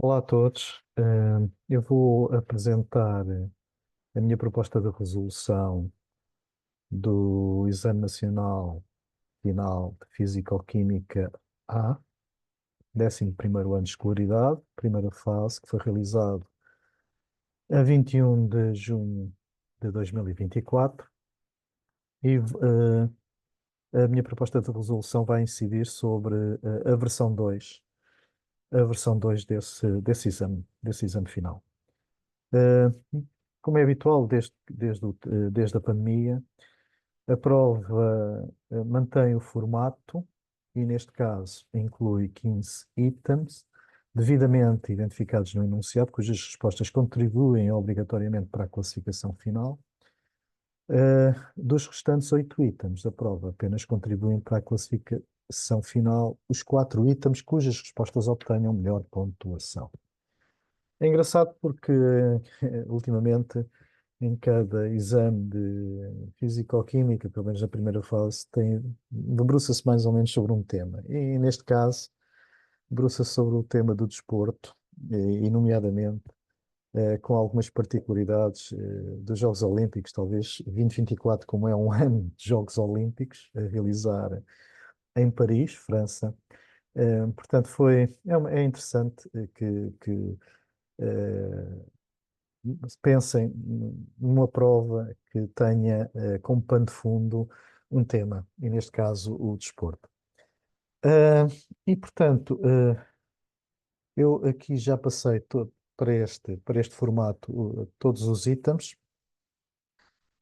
Olá a todos. Eu vou apresentar a minha proposta de resolução do Exame Nacional Final de Físico-Química A, 11º ano de escolaridade, primeira fase, que foi realizado a 21 de junho de 2024. A minha proposta de resolução vai incidir sobre a versão 2, a versão 2 desse exame final. Uh, Como é habitual desde a pandemia, a prova mantém o formato e, neste caso, inclui 15 itens devidamente identificados no enunciado, cujas respostas contribuem obrigatoriamente para a classificação final. Dos restantes 8 itens da prova, apenas contribuem para a classificação final os 4 itens cujas respostas obtenham melhor pontuação. É engraçado porque, ultimamente, em cada exame de Físico-Química, pelo menos na primeira fase, debruça-se mais ou menos sobre um tema. E, neste caso, debruça-se sobre o tema do desporto, e nomeadamente, com algumas particularidades, dos Jogos Olímpicos, talvez 2024, como é um ano de Jogos Olímpicos, a realizar em Paris, França. Portanto, é interessante que eh, pensem numa prova que tenha como pano de fundo um tema, e neste caso o desporto. Ah, portanto, eu aqui já passei para este formato todos os itens,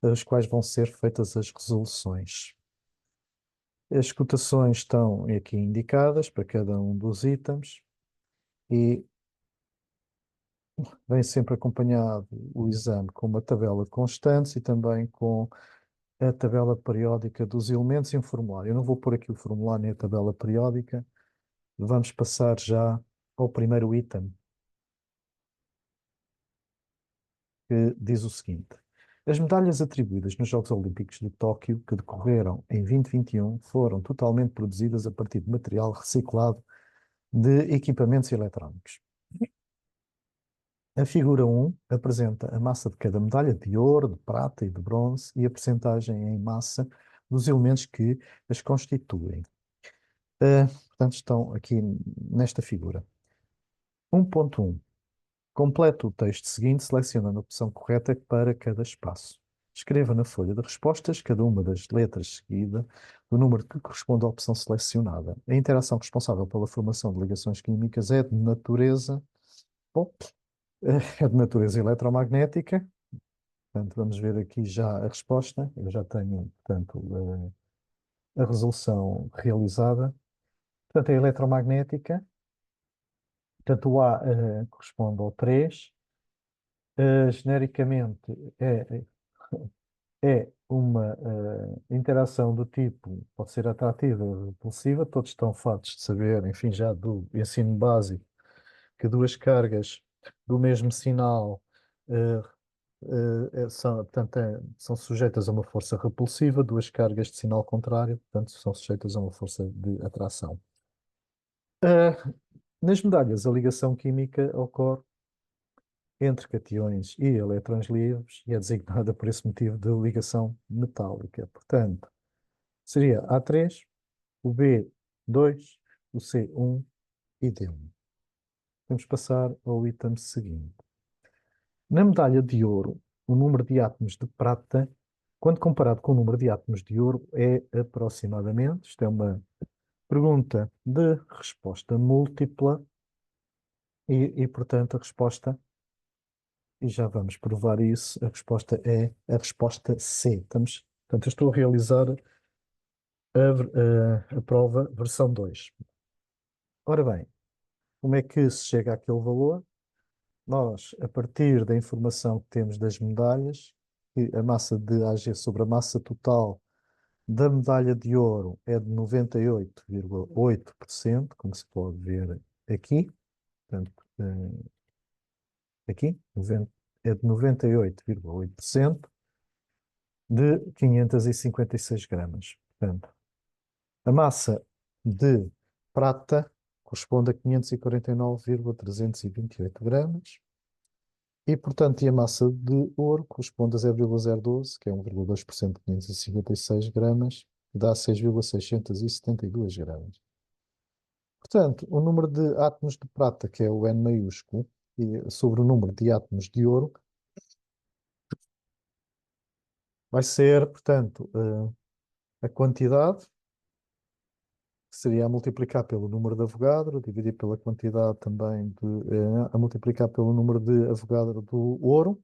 os quais vão ser feitas as resoluções. As cotações estão aqui indicadas para cada um dos itens e vem sempre acompanhado o exame com uma tabela de constantes e também com a tabela periódica dos elementos e um formulário. Eu não vou pôr aqui o formulário nem a tabela periódica. Vamos passar já ao primeiro item, que diz o seguinte: as medalhas atribuídas nos Jogos Olímpicos de Tóquio, que decorreram em 2021, foram totalmente produzidas a partir de material reciclado de equipamentos eletrónicos. A figura 1 apresenta a massa de cada medalha de ouro, de prata e de bronze e a percentagem em massa dos elementos que as constituem. Portanto, estão aqui nesta figura. 1.1. Complete o texto seguinte, selecionando a opção correta para cada espaço. Escreva na folha de respostas cada uma das letras seguida do número que corresponde à opção selecionada. A interação responsável pela formação de ligações químicas é de natureza, bom, é de natureza eletromagnética. Portanto, vamos ver aqui já a resposta. Eu já tenho, portanto, a resolução realizada. Portanto, é eletromagnética. Portanto, o A corresponde ao 3. Genericamente, é uma interação do tipo, pode ser atrativa ou repulsiva. Todos estão fartos de saber, enfim, já do ensino básico, que duas cargas do mesmo sinal eh, portanto, são sujeitas a uma força repulsiva, duas cargas de sinal contrário, portanto, são sujeitas a uma força de atração. Eh, Nas medalhas, a ligação química ocorre entre cationes e eletrões livres e é designada por esse motivo de ligação metálica. Portanto, seria A3, o B2, o C1 e D1. Vamos passar ao item seguinte. Na medalha de ouro, o número de átomos de prata, quando comparado com o número de átomos de ouro, é aproximadamente, isto é uma pergunta de resposta múltipla, portanto, a resposta, e já vamos provar isso, a resposta é a resposta C. Portanto, eu estou a realizar a prova versão 2. Ora bem, como é que se chega àquele valor? Nós, a partir da informação que temos das medalhas, que a massa de Ag sobre a massa total da medalha de ouro é de 98,8%, como se pode ver aqui. Portanto, aqui, é de 98,8% de 556 gramas. Portanto, a massa de prata corresponde a 549,328 gramas. E, portanto, e a massa de ouro corresponde a 0,012, que é 1,2% de 556 gramas, dá 6,672 gramas. Portanto, o número de átomos de prata, que é o N maiúsculo, sobre o número de átomos de ouro, vai ser, portanto, a quantidade, que seria a multiplicar pelo número de Avogadro, dividir pela quantidade também a multiplicar pelo número de Avogadro do ouro.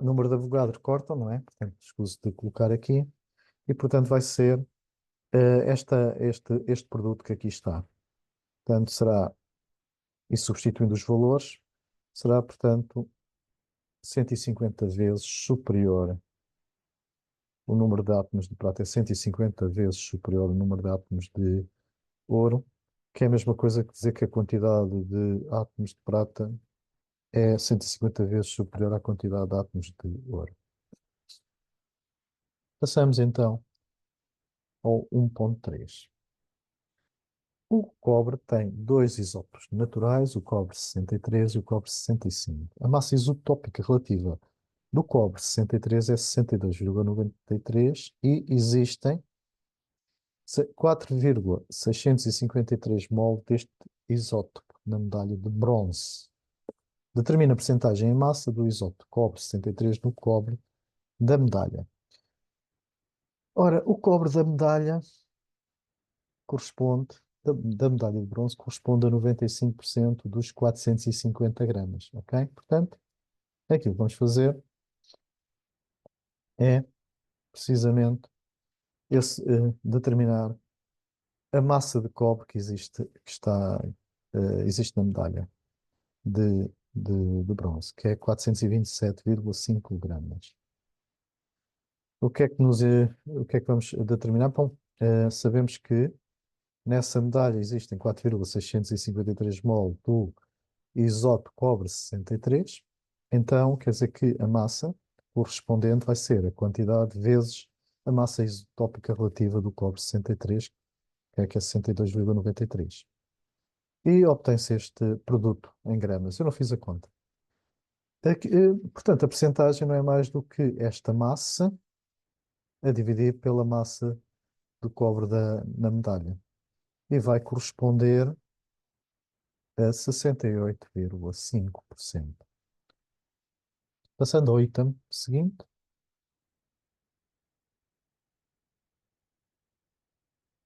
Número de Avogadro cortam, não é? Portanto, escuso de colocar aqui. E, portanto, vai ser este produto que aqui está. Portanto, será, e substituindo os valores, será, portanto, 150 vezes superior. O número de átomos de prata é 150 vezes superior ao número de átomos de ouro, que é a mesma coisa que dizer que a quantidade de átomos de prata é 150 vezes superior à quantidade de átomos de ouro. Passamos então ao 1.3. O cobre tem dois isótopos naturais, o cobre 63 e o cobre 65. A massa isotópica relativa do cobre 63 é 62,93 e existem 4,653 mol deste isótopo na medalha de bronze. Determina a percentagem em massa do isótopo cobre 63 no cobre da medalha. Ora, o cobre da medalha corresponde, da medalha de bronze, corresponde a 95% dos 450 gramas, ok? Portanto, aquilo que vamos fazer é, precisamente, determinar a massa de cobre que existe, existe na medalha de bronze, que é 427,5 gramas. O que é que vamos determinar? Bom, sabemos que nessa medalha existem 4,653 mol do isótopo cobre 63. Então, quer dizer que a massa correspondente vai ser a quantidade vezes a massa isotópica relativa do cobre 63, que é 62,93. E obtém-se este produto em gramas. Eu não fiz a conta. Portanto, a percentagem não é mais do que esta massa a dividir pela massa do cobre na medalha. E vai corresponder a 68,5%. Passando ao item seguinte,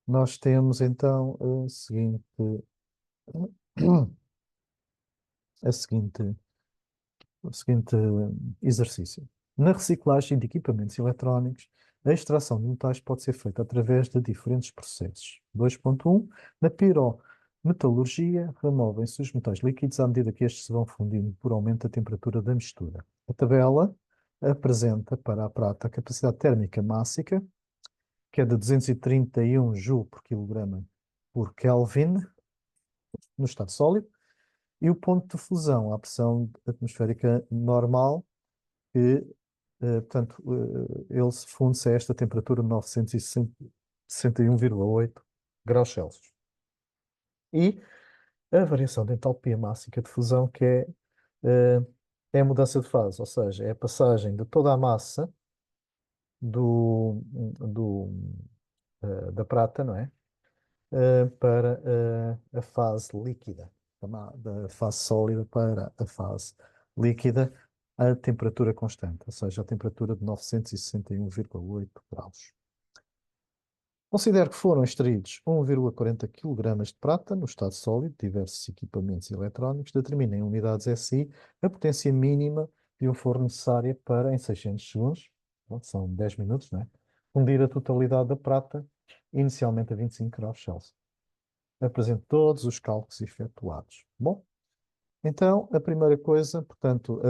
nós temos então a seguinte, o seguinte exercício. Na reciclagem de equipamentos eletrónicos, a extração de metais pode ser feita através de diferentes processos. 2.1. Na pirometalurgia, removem-se os metais líquidos à medida que estes se vão fundindo por aumento da temperatura da mistura. A tabela apresenta para a prata a capacidade térmica máxima, que é de 231 joule por quilograma por Kelvin, no estado sólido, e o ponto de fusão, a pressão atmosférica normal, que, portanto, ele se funde-se a esta temperatura de 961,8 graus Celsius. E a variação de entalpia máxima de fusão, que eh, é a mudança de fase, ou seja, é a passagem de toda a massa do, do, da prata, não é? Para a fase líquida, da fase sólida para a fase líquida, a temperatura constante, ou seja, a temperatura de 961,8 graus. Considero que foram extraídos 1,40 kg de prata no estado sólido de diversos equipamentos eletrónicos. Determinem em unidades SI a potência mínima de um forno necessária para, em 600 segundos, pronto, são 10 minutos, não é? Fundir a totalidade da prata, inicialmente a 25 graus Celsius. Apresento todos os cálculos efetuados. Bom, então a primeira coisa, portanto,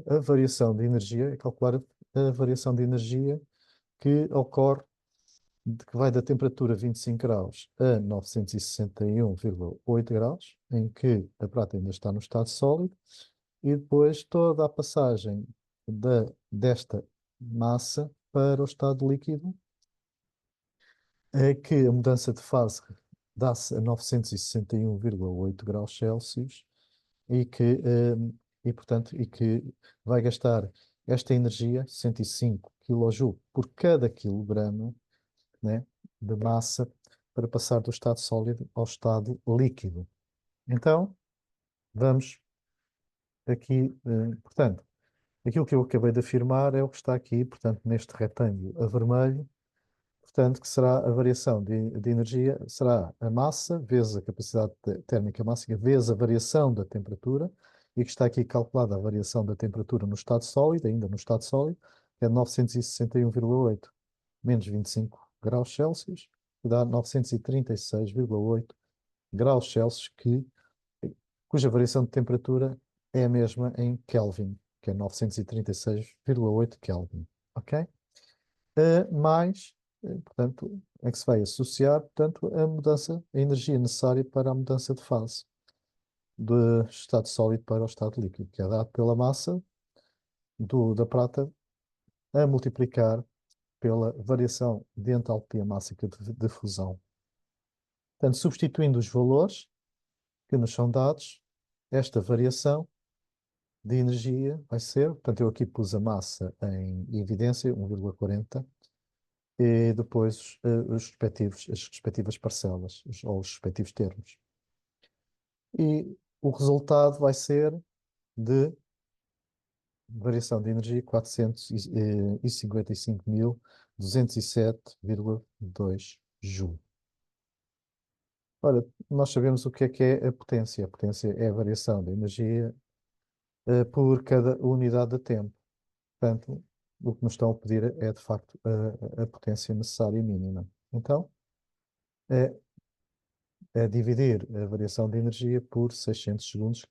a variação de energia, é calcular a variação de energia que ocorre, que vai da temperatura 25 graus a 961,8 graus, em que a prata ainda está no estado sólido, e depois toda a passagem desta massa para o estado líquido, é que a mudança de fase dá-se a 961,8 graus Celsius e que, portanto, e que vai gastar esta energia, 105 kJ por cada quilograma, né, de massa, para passar do estado sólido ao estado líquido. Então, vamos aqui, portanto, aquilo que eu acabei de afirmar é o que está aqui, portanto, neste retângulo a vermelho, portanto, que será a variação de energia, será a massa vezes a capacidade térmica máxima vezes a variação da temperatura, e que está aqui calculada a variação da temperatura no estado sólido, ainda no estado sólido, que é 961,8 menos 25 graus Celsius, que dá 936,8 graus Celsius, cuja variação de temperatura é a mesma em Kelvin, que é 936,8 Kelvin. Ok? Mais, portanto, é que se vai associar, portanto, a mudança, a energia necessária para a mudança de fase do estado sólido para o estado líquido, que é dado pela massa da prata a multiplicar pela variação de entalpia mássica de fusão. Portanto, substituindo os valores que nos são dados, esta variação de energia vai ser, portanto, eu aqui pus a massa em evidência, 1,40, e depois as respectivas parcelas, ou os respectivos termos. E o resultado vai ser de variação de energia 455.207,2 joule. Ora, nós sabemos o que é a potência. A potência é a variação da energia por cada unidade de tempo. Portanto, o que nos estão a pedir é, de facto, a potência necessária e mínima. Então, é, é dividir a variação de energia por 600 segundos,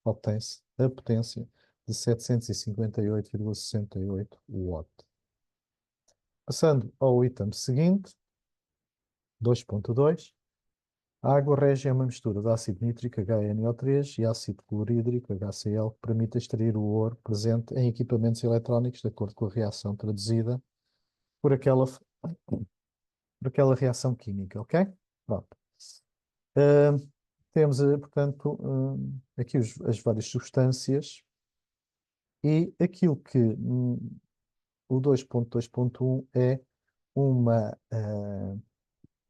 obtém-se a potência de 758,68 watt. Passando ao item seguinte, 2.2, a água rege é uma mistura de ácido nítrico HNO3 e ácido clorídrico HCl que permite extrair o ouro presente em equipamentos eletrónicos de acordo com a reação traduzida por aquela reação química, ok? Pronto. Ah, temos, portanto, aqui as várias substâncias e aquilo que o 2.2.1 é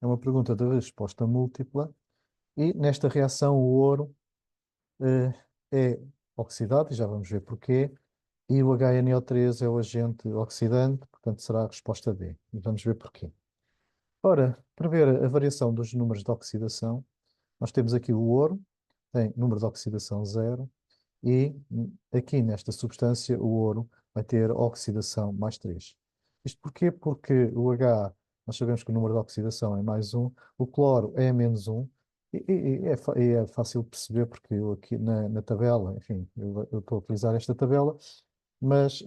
uma pergunta de resposta múltipla e nesta reação o ouro é oxidado, e já vamos ver porquê, e o HNO3 é o agente oxidante, portanto será a resposta D. E vamos ver porquê. Ora, para ver a variação dos números de oxidação, nós temos aqui o ouro, tem número de oxidação zero, e aqui nesta substância o ouro vai ter oxidação mais 3. Isto porquê? Porque o H, nós sabemos que o número de oxidação é mais um, o cloro é menos um, e é fácil perceber porque eu aqui na tabela, enfim, eu estou a utilizar esta tabela, mas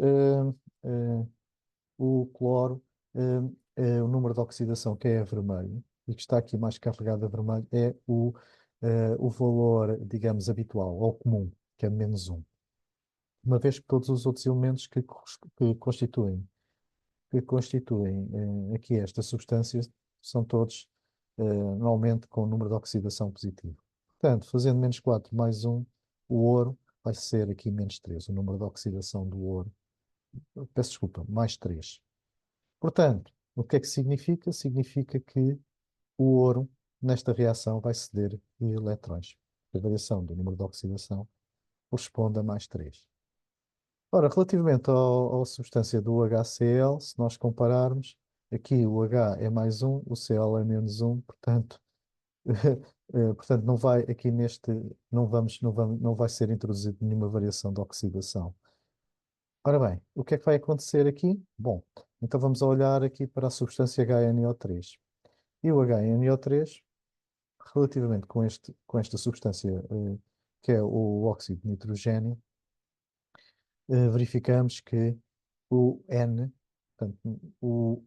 o cloro, o número de oxidação que é vermelho, e que está aqui mais carregado a vermelho, é o valor, digamos, habitual, ou comum, que é menos um. Uma vez que todos os outros elementos que constituem aqui esta substância são todos normalmente com o número de oxidação positivo. Portanto, fazendo menos 4 mais um, o ouro vai ser aqui menos 3, o número de oxidação do ouro. Peço desculpa, mais 3. Portanto, o que é que significa? Significa que o ouro, nesta reação, vai ceder eletrões. A variação do número de oxidação corresponde a mais 3. Ora, relativamente à substância do HCl, se nós compararmos, aqui o H é mais um, o Cl é menos um, portanto, portanto não vai aqui não vai ser introduzido nenhuma variação de oxidação. Ora bem, o que é que vai acontecer aqui? Bom, então vamos olhar aqui para a substância HNO3. E o HNO3, relativamente com esta substância, que é o óxido de nitrogênio, verificamos que o N, portanto, o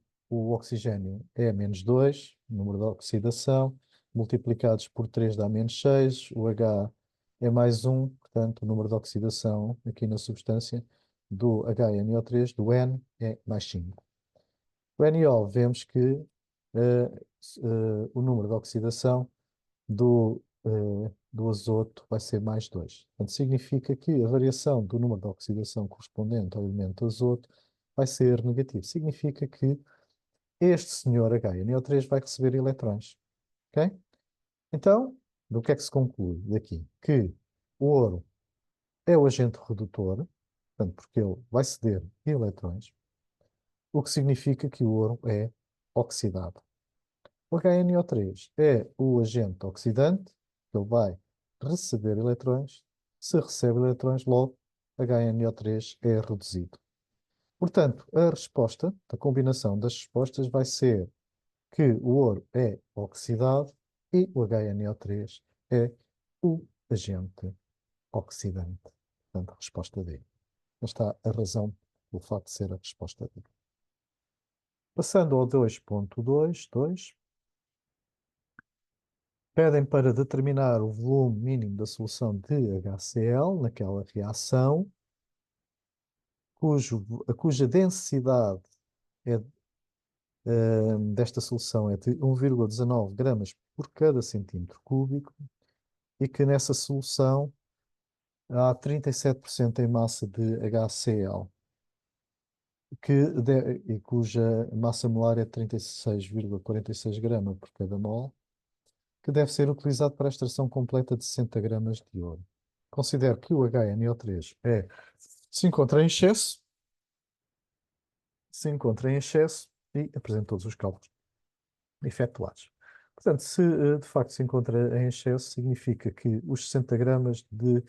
oxigênio é menos 2, número de oxidação, multiplicados por 3 dá menos 6, o H é mais um, portanto, o número de oxidação aqui na substância do HNO3, do N, é mais 5. O NO, vemos que o número de oxidação do azoto vai ser mais 2. Portanto, significa que a variação do número de oxidação correspondente ao elemento azoto vai ser negativo. Significa que este senhor HNO3 vai receber eletrões. Ok? Então, do que é que se conclui daqui? Que o ouro é o agente redutor, portanto, porque ele vai ceder eletrões, o que significa que o ouro é oxidado. O HNO3 é o agente oxidante, ele vai receber eletrões. Se recebe eletrões, logo HNO3 é reduzido. Portanto, a resposta, a combinação das respostas vai ser que o ouro é oxidado e o HNO3 é o agente oxidante. Portanto, a resposta D. Está a razão do facto de ser a resposta D. Passando ao 2.2, pedem para determinar o volume mínimo da solução de HCl naquela reação, cuja densidade é, desta solução é de 1,19 gramas por cada centímetro cúbico e que nessa solução há 37% em massa de HCl, e cuja massa molar é 36,46 gramas por cada mol, que deve ser utilizado para a extração completa de 60 gramas de ouro. Considero que o HNO3 se encontra em excesso, e apresento todos os cálculos efetuados. Portanto, se de facto se encontra em excesso, significa que os 60 gramas de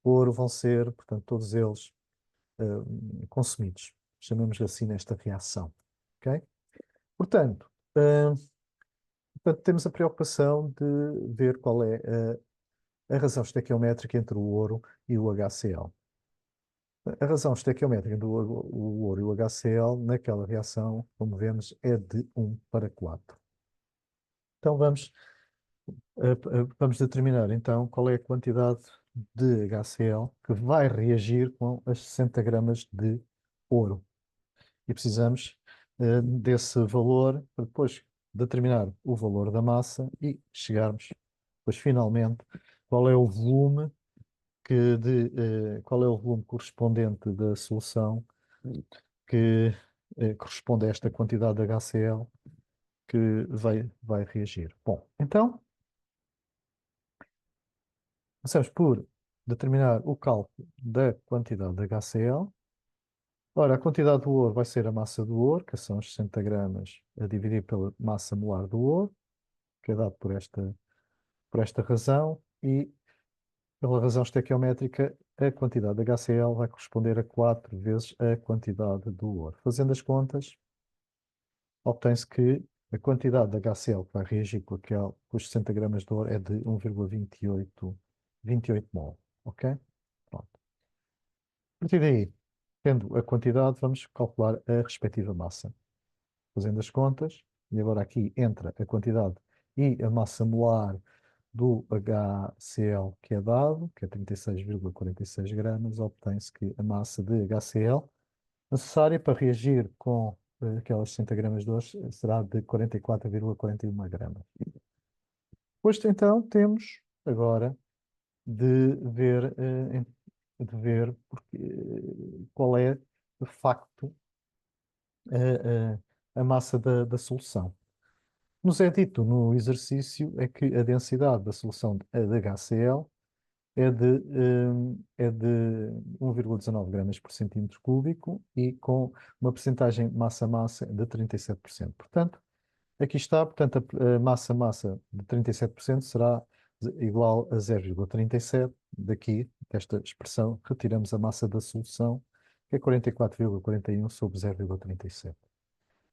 ouro vão ser, portanto, todos eles consumidos. Chamamos assim nesta reação. Ok? Portanto, temos a preocupação de ver qual é a razão estequiométrica entre o ouro e o HCl. A razão estequiométrica entre o ouro e o HCl naquela reação, como vemos, é de 1:4. Então vamos determinar então qual é a quantidade de HCl que vai reagir com as 60 gramas de ouro. E precisamos desse valor para depois determinar o valor da massa e chegarmos, depois finalmente, qual é o volume qual é o volume correspondente da solução que corresponde a esta quantidade de HCl que vai reagir. Bom, então, começamos por determinar o cálculo da quantidade de HCl. Ora, a quantidade do ouro vai ser a massa do ouro, que são os 60 gramas a dividir pela massa molar do ouro, que é dado por esta razão, e pela razão estequiométrica, a quantidade de HCl vai corresponder a 4 vezes a quantidade do ouro. Fazendo as contas, obtém-se que a quantidade de HCl que vai reagir com os 60 gramas de ouro é de 1,28 mol. Ok? Pronto. A partir daí, tendo a quantidade, vamos calcular a respectiva massa. Fazendo as contas, e agora aqui entra a quantidade e a massa molar do HCl que é dado, que é 36,46 gramas, obtém-se que a massa de HCl necessária para reagir com aquelas 60 gramas de ouro será de 44,41 gramas. Posto então, temos agora de ver, qual é, de facto, a massa da solução. Nos é dito no exercício é que a densidade da solução de HCl é de 1,19 gramas por centímetro cúbico e com uma percentagem massa-massa de 37%. Portanto, aqui está, portanto, a massa-massa de 37% será igual a 0,37. Daqui, desta expressão, retiramos a massa da solução, que é 44,41 sobre 0,37.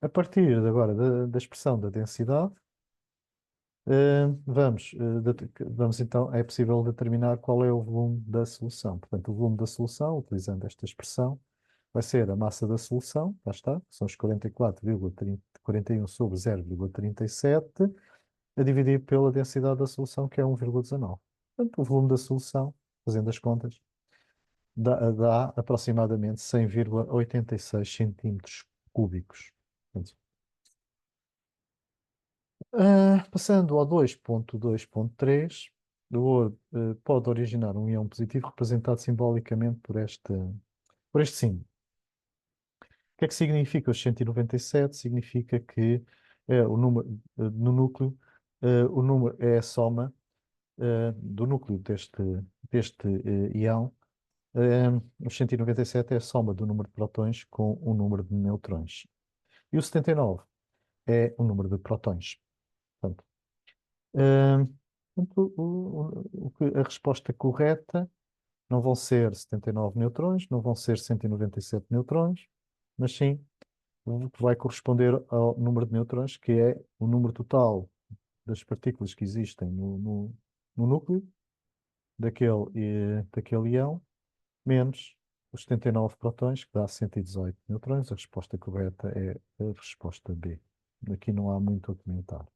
A partir de agora da expressão da densidade, vamos então, é possível determinar qual é o volume da solução. Portanto, o volume da solução, utilizando esta expressão, vai ser a massa da solução, lá está, que são os 44,41 sobre 0,37, a dividir pela densidade da solução, que é 1,19. Portanto, o volume da solução, fazendo as contas, dá aproximadamente 100,86 centímetros cúbicos. Portanto, Passando ao 2.2.3, pode originar um íon positivo representado simbolicamente por este símbolo. O que é que significa os 197? Significa que o número, no núcleo, o número é a soma do núcleo deste íon. Os 197 é a soma do número de prótons com o número de nêutrons. E o 79 é o número de prótons. Portanto, eh, a resposta correta não vão ser 79 neutrões, não vão ser 197 neutrões, mas sim o que vai corresponder ao número de nêutrons, que é o número total das partículas que existem no núcleo daquele íon, menos os 79 protões, que dá 118 neutrões. A resposta correta é a resposta B. Aqui não há muito a comentar.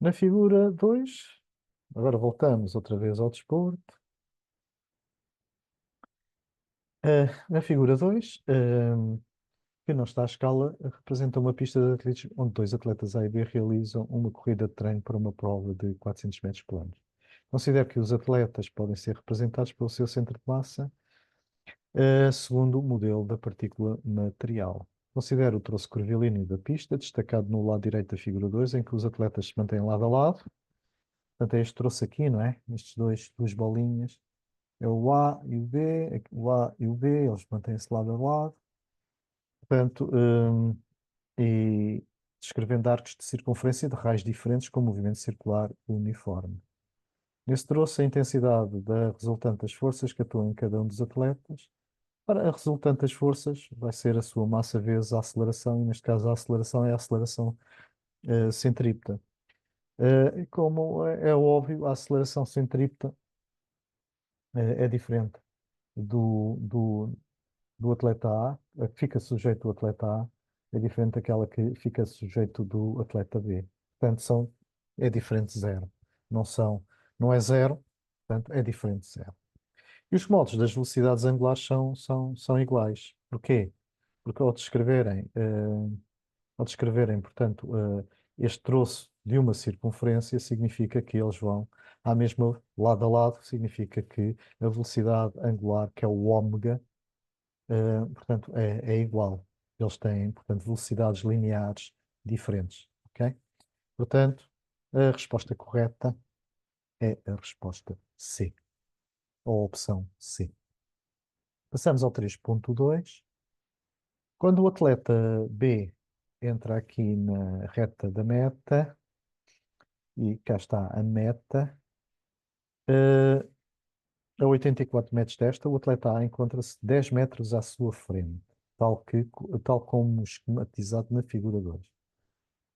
Na figura 2, agora voltamos outra vez ao desporto. Na figura 2, que não está à escala, representa uma pista de atletismo onde dois atletas A e B realizam uma corrida de treino para uma prova de 400 metros planos. Considero que os atletas podem ser representados pelo seu centro de massa, segundo o modelo da partícula material. Considero o troço curvilíneo da pista, destacado no lado direito da figura 2, em que os atletas se mantêm lado a lado. Portanto, é este troço aqui, não é? Estes duas bolinhas. É o A e o B, o A e o B, eles mantêm-se lado a lado. Portanto, e descrevendo arcos de circunferência de raios diferentes com movimento circular uniforme. Nesse trouxe a intensidade da resultante das forças que atuam em cada um dos atletas. Ora, a resultante das forças vai ser a sua massa vezes a aceleração, e neste caso a aceleração é a aceleração centrípeta. E como é óbvio, a aceleração centrípeta é diferente do atleta A, a que fica sujeito do atleta A, é diferente daquela que fica sujeito do atleta B. Portanto, é diferente de zero. Não é zero, portanto, é diferente de zero. E os modos das velocidades angulares são iguais. Porquê? Porque ao descreverem, portanto, este troço de uma circunferência, significa que eles vão à mesma lado a lado, significa que a velocidade angular, que é o ômega, portanto, é igual. Eles têm, portanto, velocidades lineares diferentes, ok? Portanto, a resposta correta é a resposta C, ou a opção C. Passamos ao 3.2. Quando o atleta B entra aqui na reta da meta, e cá está a meta, eh, a 84 metros desta, o atleta A encontra-se 10 metros à sua frente, tal como esquematizado na figura 2.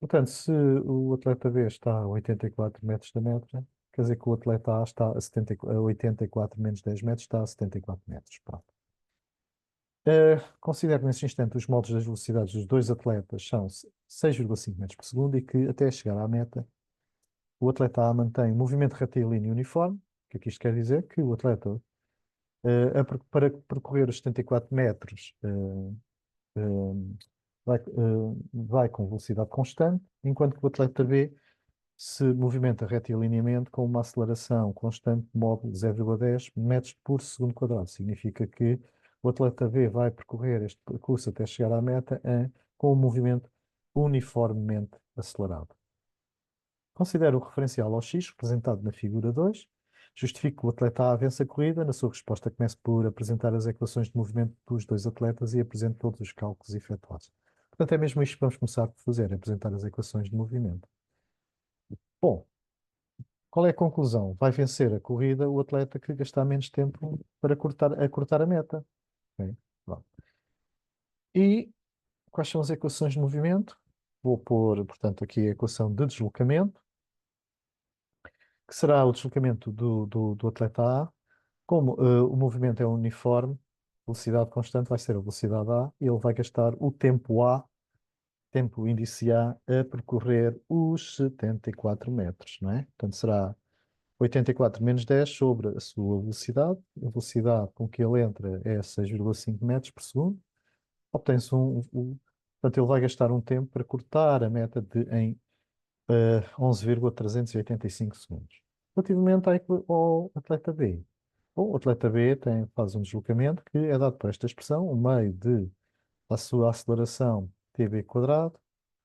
Portanto, se o atleta B está a 84 metros da meta, quer dizer que o atleta A está a 84 menos 10 metros, está a 74 metros. Pronto. Considero nesse instante os modos das velocidades dos dois atletas são 6,5 metros por segundo e que até chegar à meta, o atleta A mantém um movimento retilíneo uniforme. O que é que isto quer dizer? Que o atleta, para percorrer os 74 metros, vai com velocidade constante, enquanto que o atleta B se movimenta retilinamente com uma aceleração constante de modo 0,10 metros por segundo quadrado. Significa que o atleta B vai percorrer este percurso até chegar à meta com um movimento uniformemente acelerado. Considero o referencial ao X, representado na figura 2. Justifico que o atleta A vence a corrida. Na sua resposta, comece por apresentar as equações de movimento dos dois atletas e apresente todos os cálculos efetuados. Portanto, é mesmo isto que vamos começar por fazer, é apresentar as equações de movimento. Bom, qual é a conclusão? Vai vencer a corrida o atleta que gastar menos tempo para cortar a meta. Ok? Pronto. E quais são as equações de movimento? Vou pôr, portanto, aqui a equação de deslocamento, que será o deslocamento do atleta A. Como o movimento é uniforme, velocidade constante vai ser a velocidade A, e ele vai gastar o tempo A, tempo índice A percorrer os 74 metros, não é? Portanto, será 84 menos 10 sobre a sua velocidade. A velocidade com que ele entra é 6,5 metros por segundo. Obtém-se Portanto, ele vai gastar um tempo para cortar a meta em 11,385 segundos. Relativamente ao atleta B. Bom, o atleta B faz um deslocamento que é dado por esta expressão, o meio de a sua aceleração tv quadrado,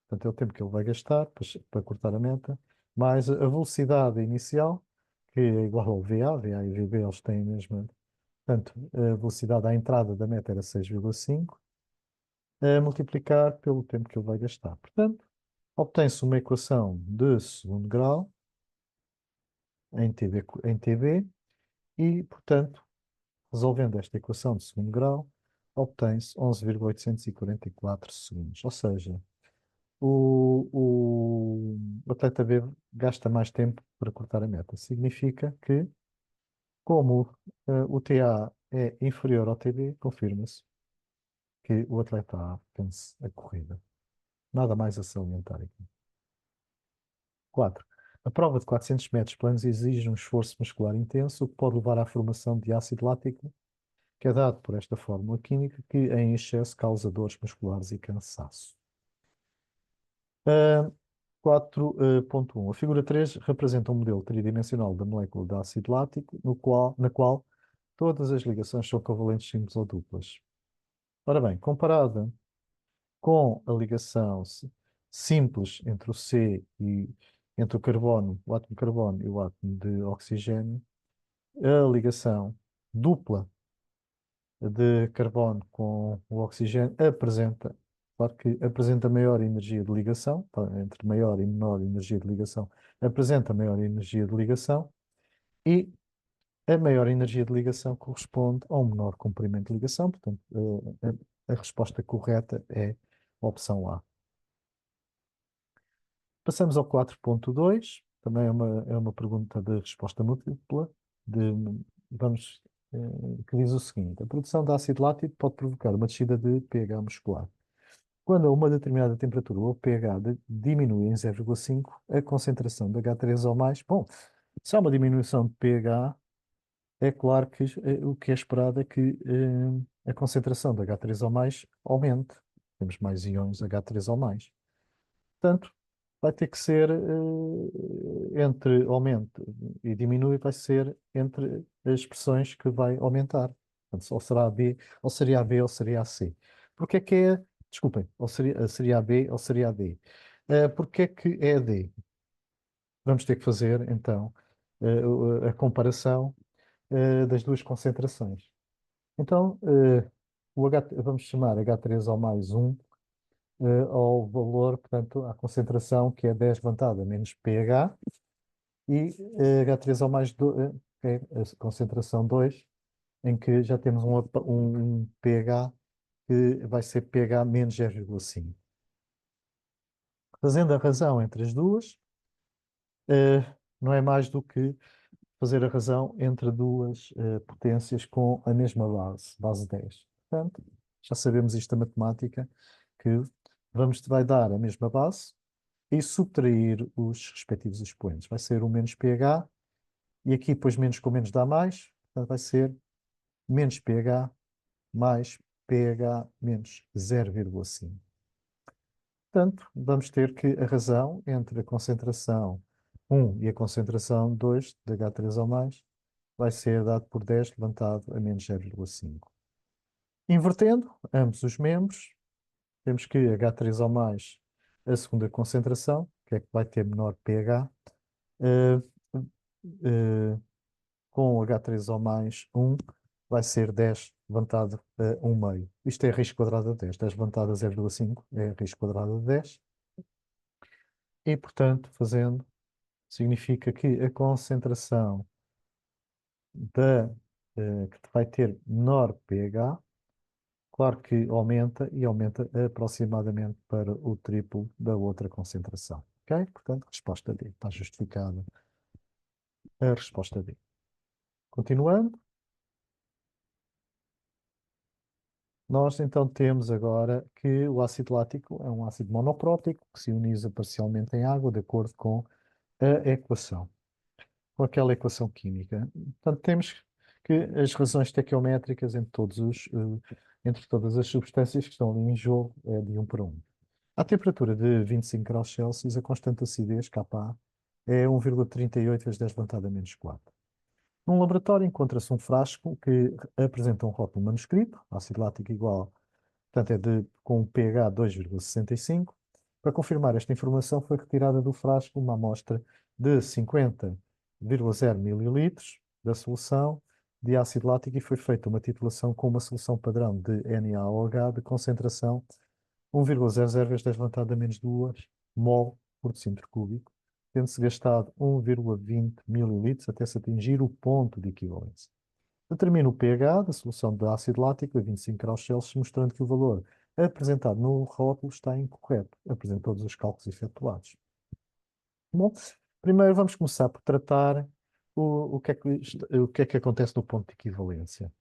portanto é o tempo que ele vai gastar para cortar a meta, mais a velocidade inicial, que é igual ao VA, VA e VB eles têm a mesma, portanto a velocidade à entrada da meta era 6,5, a multiplicar pelo tempo que ele vai gastar. Portanto, obtém-se uma equação de segundo grau em TV e, portanto, resolvendo esta equação de segundo grau, obtém-se 11,844 segundos. Ou seja, o atleta B gasta mais tempo para cortar a meta. Significa que, como o TA é inferior ao TB, confirma-se que o atleta A vence a corrida. Nada mais a salientar aqui. 4. A prova de 400 metros planos exige um esforço muscular intenso, o que pode levar à formação de ácido lático, que é dado por esta fórmula química, que em excesso causa dores musculares e cansaço. Uh, 4.1. A figura 3 representa um modelo tridimensional da molécula de ácido lático, na qual todas as ligações são covalentes simples ou duplas. Ora bem, comparada com a ligação simples entre o C e entre o carbono, o átomo de carbono e o átomo de oxigênio, a ligação dupla de carbono com o oxigênio apresenta, claro que apresenta maior energia de ligação, tá, entre maior e menor energia de ligação, apresenta maior energia de ligação e a maior energia de ligação corresponde a um menor comprimento de ligação, portanto, a resposta correta é a opção A. Passamos ao 4.2, também é uma pergunta de resposta múltipla, de, vamos, que diz o seguinte: a produção de ácido lático pode provocar uma descida de pH muscular. Quando a uma determinada temperatura o pH diminui em 0,5, a concentração de H3 ou mais, bom, se há uma diminuição de pH, é claro que o que é esperado é que a concentração de H3 ou mais aumente. Temos mais íons H3 ou mais. Portanto, vai ter que ser entre aumento e diminui, vai ser entre as expressões que vai aumentar. Portanto, ou será a B, ou seria a B, ou seria a C. Porque é que é, desculpem, ou seria a B, ou seria a D. Porque é que é a D? Vamos ter que fazer, então, a comparação das duas concentrações. Então, vamos chamar H3 ao mais 1 ao valor, portanto, à concentração que é 10 levantada menos pH e H3 ao mais 2, que é a concentração 2, em que já temos um pH que vai ser pH menos 0,5. Fazendo a razão entre as duas, não é mais do que fazer a razão entre duas potências com a mesma base 10. Portanto, já sabemos isto da matemática, que vai dar a mesma base e subtrair os respectivos expoentes. Vai ser o menos pH, e aqui depois menos com menos dá mais, portanto vai ser menos pH mais pH menos 0,5. Portanto, vamos ter que a razão entre a concentração 1 e a concentração 2 de H3 ou mais vai ser dado por 10 levantado a menos 0,5. Invertendo ambos os membros, temos que H3 ou mais, a segunda concentração, que é que vai ter menor pH, eh, eh, com H3 ou mais 1, vai ser 10 levantado a 1 meio. Isto é raiz quadrada de 10. 10 levantado a 0,5 é raiz quadrada de 10. E, portanto, fazendo, significa que a concentração que vai ter menor pH, claro que aumenta e aumenta aproximadamente para o triplo da outra concentração. Ok? Portanto, resposta D. Está justificada a resposta D. Continuando, nós então temos agora que o ácido lático é um ácido monoprótico que se ioniza parcialmente em água de acordo com a equação, com aquela equação química. Portanto, temos que as razões estequiométricas entre todas as substâncias que estão ali em jogo é de 1 para 1. À temperatura de 25 graus Celsius, a constante de acidez, Ka, é 1,38 vezes 10 elevado a menos 4. Num laboratório encontra-se um frasco que apresenta um rótulo manuscrito, ácido lático igual, portanto com um pH 2,65. Para confirmar esta informação, foi retirada do frasco uma amostra de 50,0 mililitros da solução de ácido lático e foi feita uma titulação com uma solução padrão de NaOH de concentração 1,00 vezes 10 elevado a menos 2 mol por decímetro cúbico, tendo-se gastado 1,20 mililitros até se atingir o ponto de equivalência. Determina o pH da solução de ácido lático a 25 graus Celsius, mostrando que o valor apresentado no rótulo está incorreto. Apresenta todos os cálculos efetuados. Bom, primeiro vamos começar por tratar o que é que acontece no ponto de equivalência.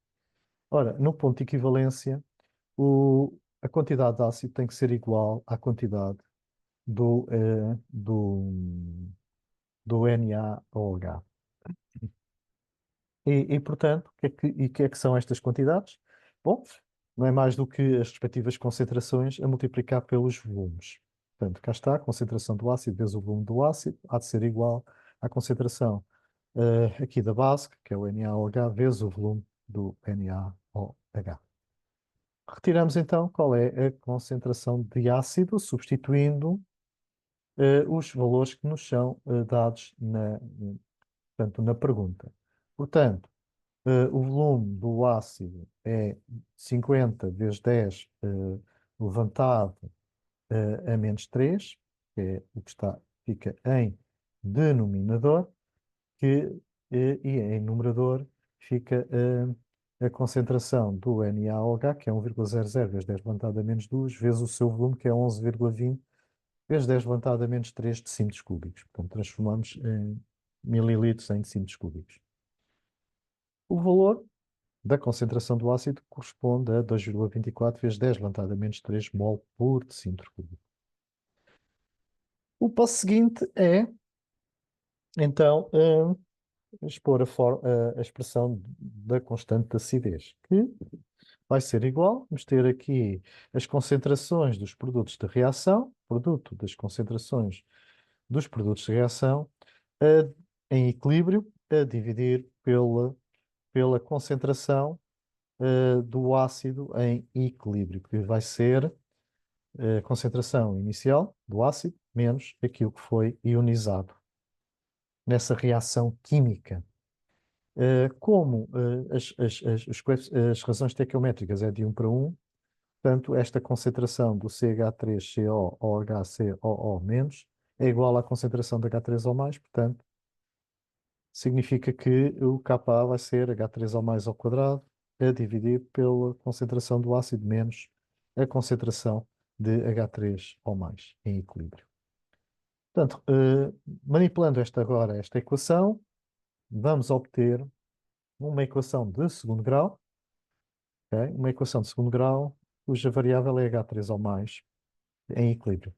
Ora, no ponto de equivalência, a quantidade de ácido tem que ser igual à quantidade do NaOH. Portanto, o que é que são estas quantidades? Bom, não é mais do que as respectivas concentrações a multiplicar pelos volumes. Portanto, cá está, a concentração do ácido vezes o volume do ácido há de ser igual à concentração aqui da base, que é o NaOH, vezes o volume do NaOH. Retiramos então qual é a concentração de ácido, substituindo os valores que nos são dados portanto, na pergunta. Portanto, o volume do ácido é 50 vezes 10 levantado a menos 3, que é o que fica em denominador, e em numerador fica a concentração do NaOH, que é 1,00 vezes 10 levantado a menos 2, vezes o seu volume, que é 11,20 vezes 10 levantado a menos 3 decímetros cúbicos. Portanto, transformamos em mililitros em decímetros cúbicos. O valor da concentração do ácido corresponde a 2,24 vezes 10 levantado a menos 3 mol por decímetro cúbico. O passo seguinte é, então, expor a expressão da constante de acidez, que vai ser igual, vamos ter aqui as concentrações dos produtos de reação, produto das concentrações dos produtos de reação, em equilíbrio, a dividir pela concentração do ácido em equilíbrio, que vai ser a concentração inicial do ácido menos aquilo que foi ionizado nessa reação química. Como as razões estequiométricas é de 1 para 1, portanto, esta concentração do CH3CO OHCOO menos é igual à concentração de H3O mais, portanto, significa que o Ka vai ser H3O mais ao quadrado a dividir pela concentração do ácido menos a concentração de H3O mais em equilíbrio. Portanto, manipulando esta equação, vamos obter uma equação de segundo grau, ok? Uma equação de segundo grau cuja variável é H3O mais em equilíbrio,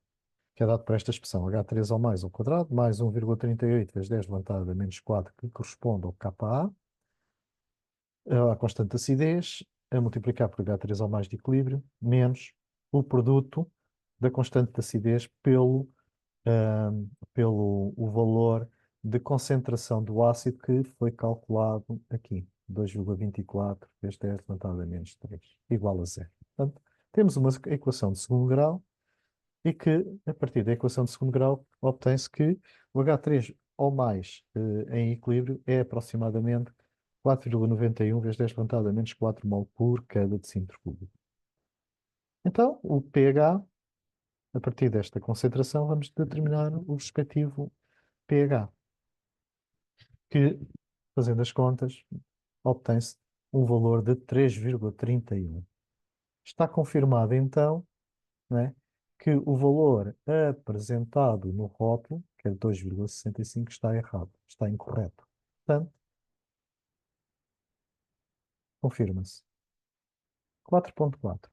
que é dado por esta expressão H3O mais ao quadrado mais 1,38 vezes 10 levantado a menos 4, que corresponde ao Ka, a constante de acidez, a multiplicar por H3O mais de equilíbrio, menos o produto da constante de acidez pelo o valor de concentração do ácido que foi calculado aqui, 2,24 vezes 10 levantado a menos 3, igual a zero. Portanto, temos uma equação de segundo grau e que, a partir da equação de segundo grau, obtém-se que o H3O mais em equilíbrio é aproximadamente 4,91 vezes 10 levantado a menos 4 mol por cada decímetro cúbico. Então, o pH, a partir desta concentração, vamos determinar o respectivo pH, que, fazendo as contas, obtém-se um valor de 3,31. Está confirmado, então, né, que o valor apresentado no rótulo, que é 2,65, está errado, está incorreto. Portanto, confirma-se. 4.4.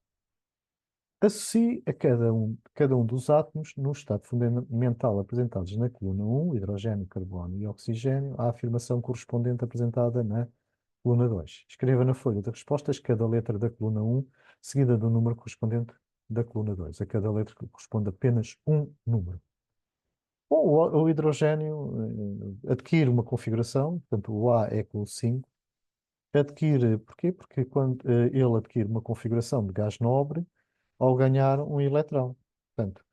Associe a cada um dos átomos no estado fundamental apresentados na coluna 1, hidrogênio, carbono e oxigênio, à afirmação correspondente apresentada na coluna 2. Escreva na folha de respostas cada letra da coluna 1, seguida do número correspondente da coluna 2. A cada letra corresponde apenas um número. Bom, o hidrogênio adquire uma configuração, portanto, o A é com o 5. Adquire, porquê? Porque quando ele adquire uma configuração de gás nobre, ao ganhar um eletrão. Portanto,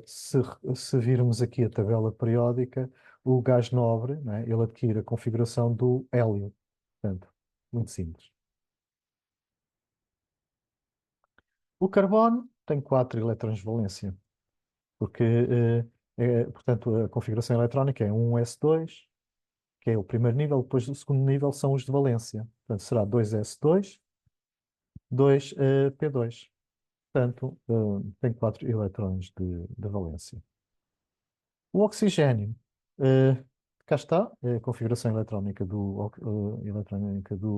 se virmos aqui a tabela periódica, o gás nobre, né, ele adquire a configuração do hélio. Portanto, muito simples. O carbono tem 4 eletrões de valência, porque, portanto, a configuração eletrónica é um S2, que é o primeiro nível, depois o segundo nível são os de valência. Portanto, será 2S2, 2P2. Portanto, tem 4 eletrões de valência. O oxigênio, eh, cá está, é a configuração eletrónica do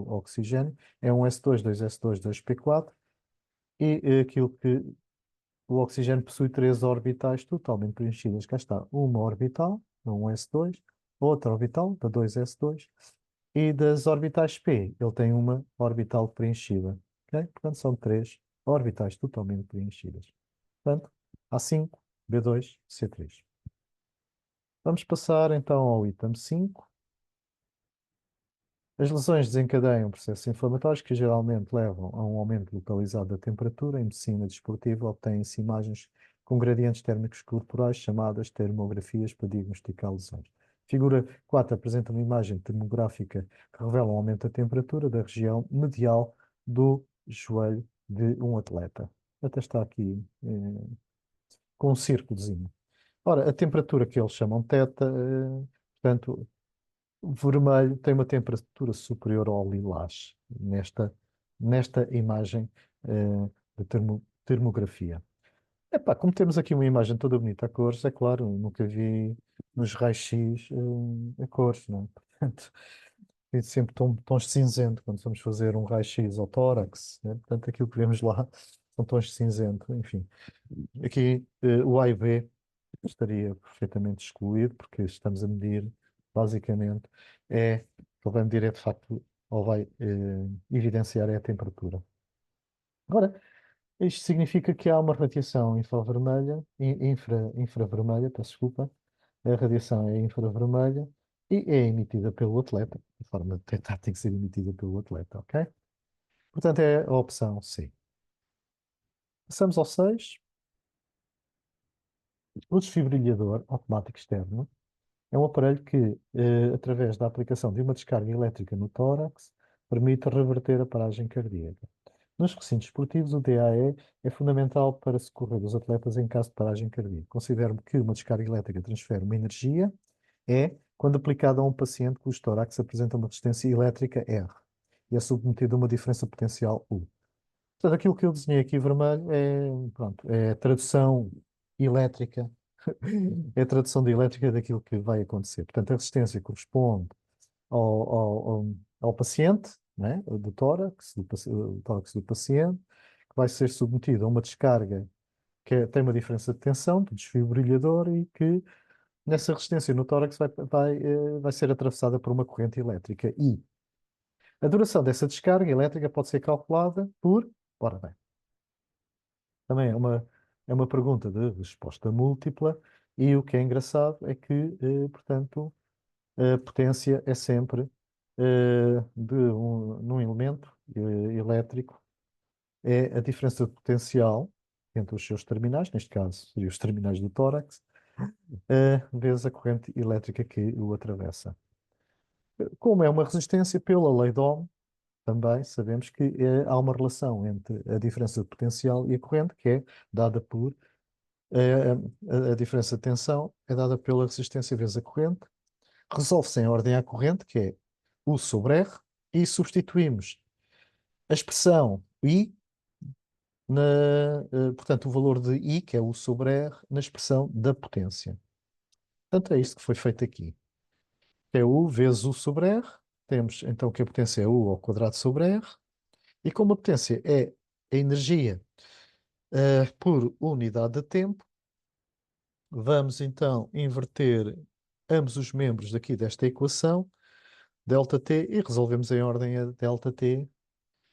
oxigênio, é um S2, 2S2, 2P4, e aquilo que o oxigênio possui 3 orbitais totalmente preenchidas. Cá está, uma orbital, um S2, outra orbital, da 2S2, e das orbitais P, ele tem uma orbital preenchida. Ok? Portanto, são 3 orbitais totalmente preenchidas. Portanto, A5, B2, C3. Vamos passar então ao item 5. As lesões desencadeiam processos inflamatórios que geralmente levam a um aumento localizado da temperatura. Em medicina desportiva, obtêm-se imagens com gradientes térmicos corporais chamadas termografias para diagnosticar lesões. Figura 4 apresenta uma imagem termográfica que revela um aumento da temperatura da região medial do joelho de um atleta. Até está aqui com um círculozinho. Ora, a temperatura que eles chamam θ, portanto, o vermelho tem uma temperatura superior ao lilás, nesta imagem de termografia. Epá, como temos aqui uma imagem toda bonita a cores, é claro, eu nunca vi nos raios-x a cores, não é? Portanto, tem sempre tons de cinzento quando vamos fazer um raio-x ao tórax, né? Portanto, aquilo que vemos lá são tons de cinzento, enfim. Aqui o A e B estaria perfeitamente excluído, porque estamos a medir, basicamente, ele vai medir é de facto, ou vai evidenciar é a temperatura. Agora, isto significa que há uma radiação infravermelha, infravermelha, peço desculpa, a radiação é infravermelha e é emitida pelo atleta, de forma detectada tem que ser emitida pelo atleta, ok? Portanto, é a opção C. Passamos ao 6. O desfibrilhador automático externo é um aparelho que, através da aplicação de uma descarga elétrica no tórax, permite reverter a paragem cardíaca. Nos recintos esportivos, o DAE é fundamental para socorrer os atletas em caso de paragem cardíaca. Considero que uma descarga elétrica transfere uma energia quando aplicada a um paciente cujo tórax apresenta uma resistência elétrica R e é submetido a uma diferença potencial U. Portanto, aquilo que eu desenhei aqui vermelho pronto, é a tradução elétrica é a tradução de elétrica daquilo que vai acontecer. Portanto, a resistência corresponde ao, ao paciente, né, do tórax, o tórax do paciente, que vai ser submetido a uma descarga tem uma diferença de tensão do desfibrilhador e que nessa resistência no tórax vai ser atravessada por uma corrente elétrica. E a duração dessa descarga elétrica pode ser calculada por, ora bem, também é uma pergunta de resposta múltipla e o que é engraçado é que, portanto, a potência é sempre num elemento elétrico, é a diferença de potencial entre os seus terminais, neste caso seriam os terminais do tórax, vezes a corrente elétrica que o atravessa. Como é uma resistência, pela lei de Ohm, também sabemos que há uma relação entre a diferença de potencial e a corrente, que é dada por é, a diferença de tensão é dada pela resistência vezes a corrente. Resolve-se em ordem à corrente, que é U sobre R, e substituímos a expressão I, portanto, o valor de I, que é U sobre R, na expressão da potência. Portanto, é isto que foi feito aqui. É U vezes U sobre R. Temos então que a potência é U ao quadrado sobre R. E como a potência é a energia por unidade de tempo, vamos então inverter ambos os membros daqui desta equação, ΔT, e resolvemos em ordem a ΔT,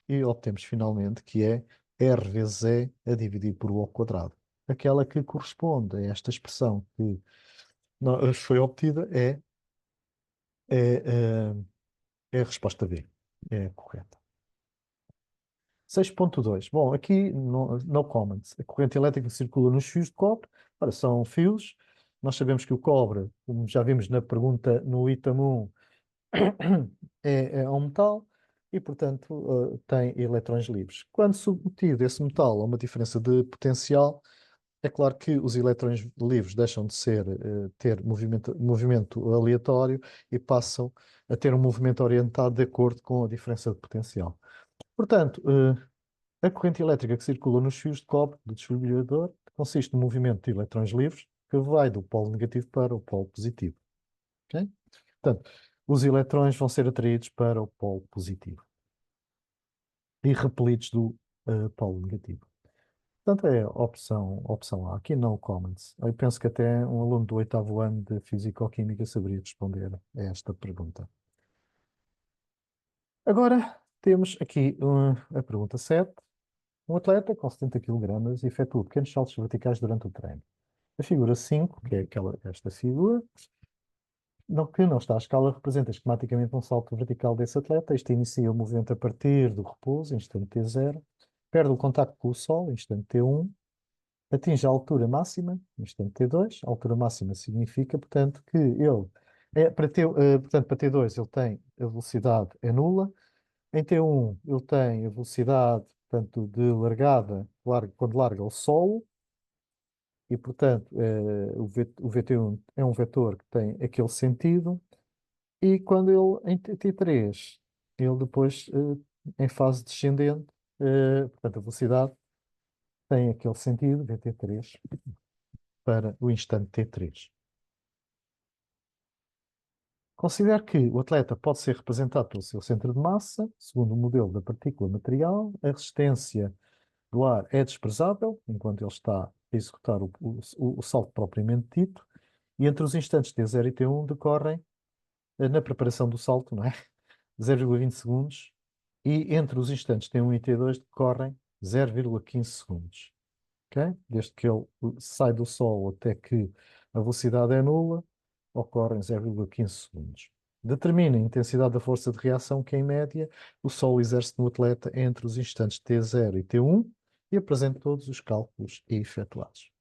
e obtemos finalmente que é R vezes E a dividir por U ao quadrado. Aquela que corresponde a esta expressão que foi obtida é, é a resposta B. É a correta. 6.2. Bom, aqui no comments. A corrente elétrica que circula nos fios de cobre. Ora, são fios. Nós sabemos que o cobre, como já vimos na pergunta no item 1, é um metal e, portanto, tem eletrões livres. Quando submetido esse metal a uma diferença de potencial, é claro que os eletrões livres deixam de ter movimento aleatório e passam a ter um movimento orientado de acordo com a diferença de potencial. Portanto, a corrente elétrica que circula nos fios de cobre do desfibrilador consiste no movimento de eletrões livres que vai do polo negativo para o polo positivo. Ok? Portanto, os eletrões vão ser atraídos para o polo positivo e repelidos do polo negativo. Portanto, é a opção A. Aqui no comments. Eu penso que até um aluno do oitavo ano de Físico-Química saberia responder a esta pergunta. Agora temos aqui a pergunta 7. Um atleta com 70 kg efetua pequenos saltos verticais durante o treino. A figura 5, que é esta figura, que não está à escala, representa esquematicamente um salto vertical desse atleta. Este inicia o movimento a partir do repouso, instante T0, perde o contacto com o solo, instante T1, atinge a altura máxima, instante T2. A altura máxima significa, portanto, que ele, portanto, para T2 ele tem a velocidade é nula, em T1 ele tem a velocidade, portanto, de largada, quando larga o solo, e, portanto, o VT1 é um vetor que tem aquele sentido, e quando ele, em T3, ele depois, em fase descendente, portanto, a velocidade tem aquele sentido, VT3, para o instante T3. Considero que o atleta pode ser representado pelo seu centro de massa, segundo o modelo da partícula material. A resistência do ar é desprezável, enquanto ele está a executar o salto propriamente dito, e entre os instantes T0 e T1 decorrem, na preparação do salto, não é? 0,20 segundos, e entre os instantes T1 e T2 decorrem 0,15 segundos. Ok? Desde que ele sai do solo até que a velocidade é nula, ocorrem 0,15 segundos. Determina a intensidade da força de reação que, em média, o solo exerce no atleta entre os instantes T0 e T1 e apresenta todos os cálculos efetuados.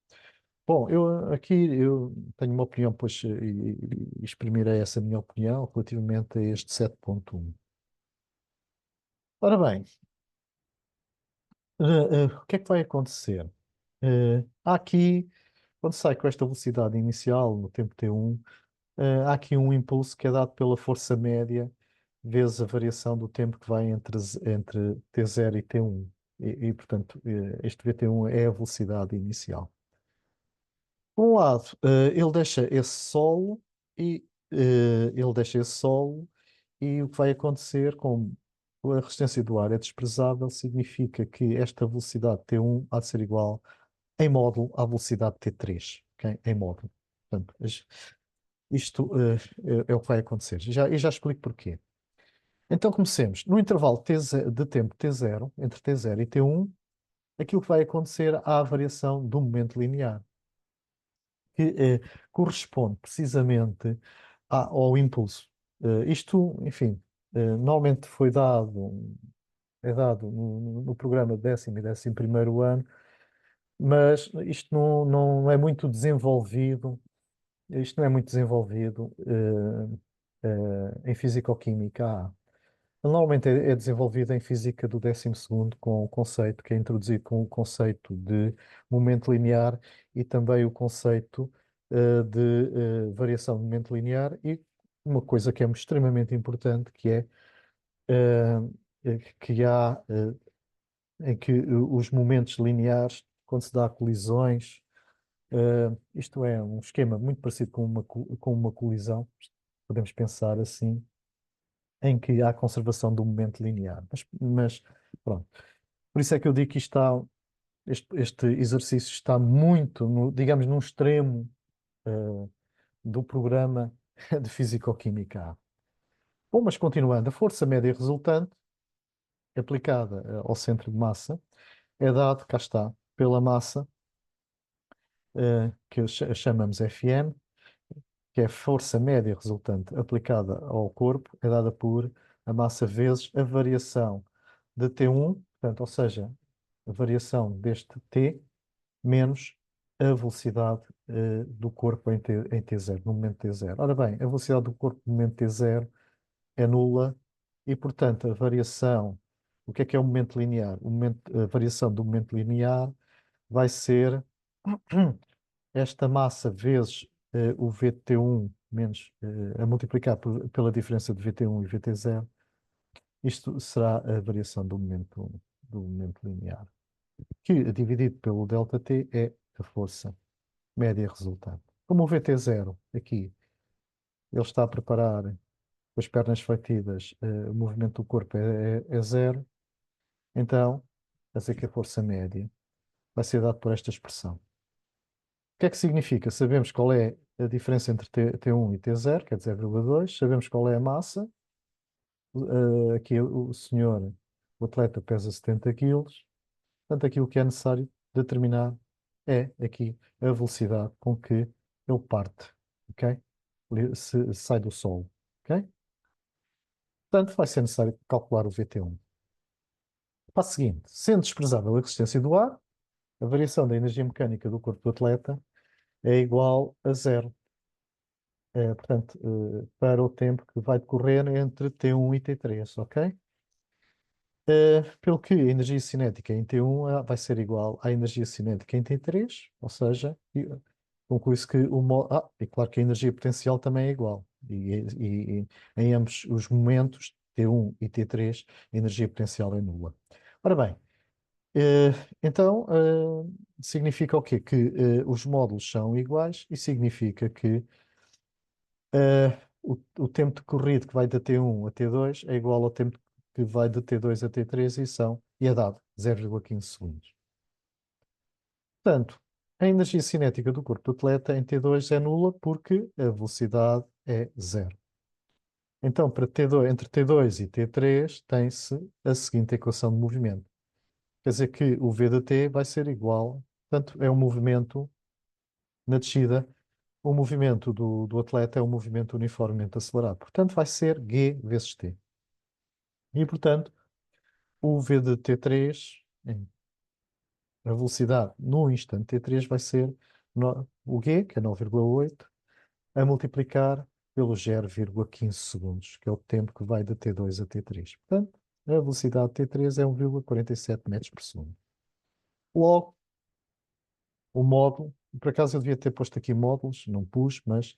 Bom, eu tenho uma opinião, pois, e exprimirei essa minha opinião relativamente a este 7.1. Ora bem, o que é que vai acontecer? Há aqui, quando sai com esta velocidade inicial no tempo T1, há aqui um impulso que é dado pela força média vezes a variação do tempo que vai entre T0 e T1. Portanto, este VT1 é a velocidade inicial. Por um lado, ele deixa esse solo e ele deixa esse solo e o que vai acontecer com a resistência do ar é desprezável, significa que esta velocidade T1 há de ser igual em módulo à velocidade T3, ok? Em módulo. Portanto, isto é o que vai acontecer. E já explico porquê. Então comecemos. No intervalo de tempo T0, entre T0 e T1, aquilo que vai acontecer há a variação do momento linear, que corresponde precisamente ao impulso. Isto, enfim, normalmente é dado no programa de 10º e 11º ano, mas isto não é muito desenvolvido. Isto não é muito desenvolvido em fisicoquímica. Normalmente é desenvolvido em física do 12º com o conceito que é introduzido com o conceito de momento linear e também o conceito de variação de momento linear e uma coisa que é extremamente importante eh, que há em que os momentos lineares, quando se dá colisões, isto é um esquema muito parecido com uma colisão, podemos pensar assim, em que há conservação do momento linear. Mas pronto. Por isso é que eu digo que este exercício está muito, digamos, num extremo do programa de Fisicoquímica A. Bom, mas continuando, a força média resultante, aplicada ao centro de massa, é dado, cá está, pela massa, que chamamos Fm, que é a força média resultante aplicada ao corpo, é dada por a massa vezes a variação de T1, portanto, ou seja, a variação deste T menos a velocidade do corpo em T0, no momento T0. Ora bem, a velocidade do corpo no momento T0 é nula e, portanto, a variação, o que é o momento linear? A variação do momento linear vai ser esta massa vezes o VT1 menos a multiplicar pela diferença de VT1 e VT0. Isto será a variação do momento linear, que dividido pelo ΔT é a força média resultante. Como o VT0 aqui, ele está a preparar com as pernas fletidas, o movimento do corpo é zero, então, quer dizer que a força média vai ser dada por esta expressão. O que é que significa? Sabemos qual é a diferença entre T1 e T0, que é de 0,2, sabemos qual é a massa. Aqui o senhor, o atleta, pesa 70 quilos, portanto, aquilo que é necessário determinar é aqui a velocidade com que ele parte, ok? Se sai do solo, ok? Portanto, vai ser necessário calcular o VT1. Passo seguinte, sendo desprezável a resistência do ar, a variação da energia mecânica do corpo do atleta é igual a zero. Portanto, para o tempo que vai decorrer entre T1 e T3, ok? Pelo que a energia cinética em T1 vai ser igual à energia cinética em T3, ou seja, conclui-se que e claro que a energia potencial também é igual. E em ambos os momentos, T1 e T3, a energia potencial é nula. Ora bem, eh, então significa o quê? Que os módulos são iguais e significa que o tempo decorrido que vai de T1 a T2 é igual ao tempo que vai de T2 a T3 e é dado 0,15 segundos. Portanto, a energia cinética do corpo do atleta em T2 é nula porque a velocidade é zero. Então, para T2, entre T2 e T3 tem-se a seguinte equação de movimento. Quer dizer que o V de T vai ser igual, portanto, é um movimento na descida, o movimento do atleta é um movimento uniformemente acelerado. Portanto, vai ser G vezes T. E, portanto, o V de T3, a velocidade no instante T3 vai ser o G, que é 9,8, a multiplicar pelo 0,15 segundos, que é o tempo que vai de T2 a T3. Portanto, a velocidade de T3 é 1,47 metros por segundo. Logo, o módulo, por acaso eu devia ter posto aqui módulos, não pus, mas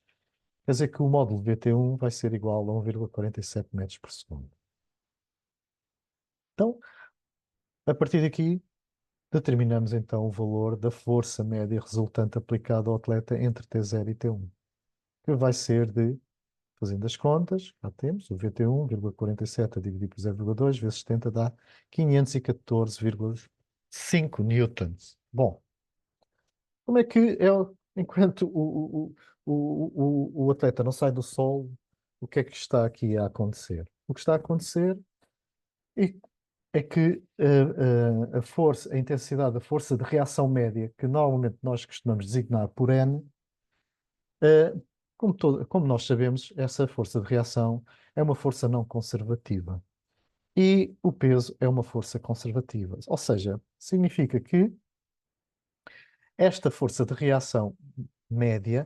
quer dizer que o módulo VT1 vai ser igual a 1,47 metros por segundo. Então, a partir daqui, determinamos então o valor da força média resultante aplicada ao atleta entre T0 e T1, que vai ser de, fazendo as contas, cá temos, o VT1, 1,47 a dividir por 0,2 vezes 70 dá 514,5 newtons. Bom, como é que enquanto o atleta não sai do solo, o que é que está aqui a acontecer? O que está a acontecer é, é que a força, a intensidade, a força de reação média, que normalmente nós costumamos designar por N, eh, como nós sabemos, essa força de reação é uma força não conservativa. E o peso é uma força conservativa. Ou seja, significa que esta força de reação média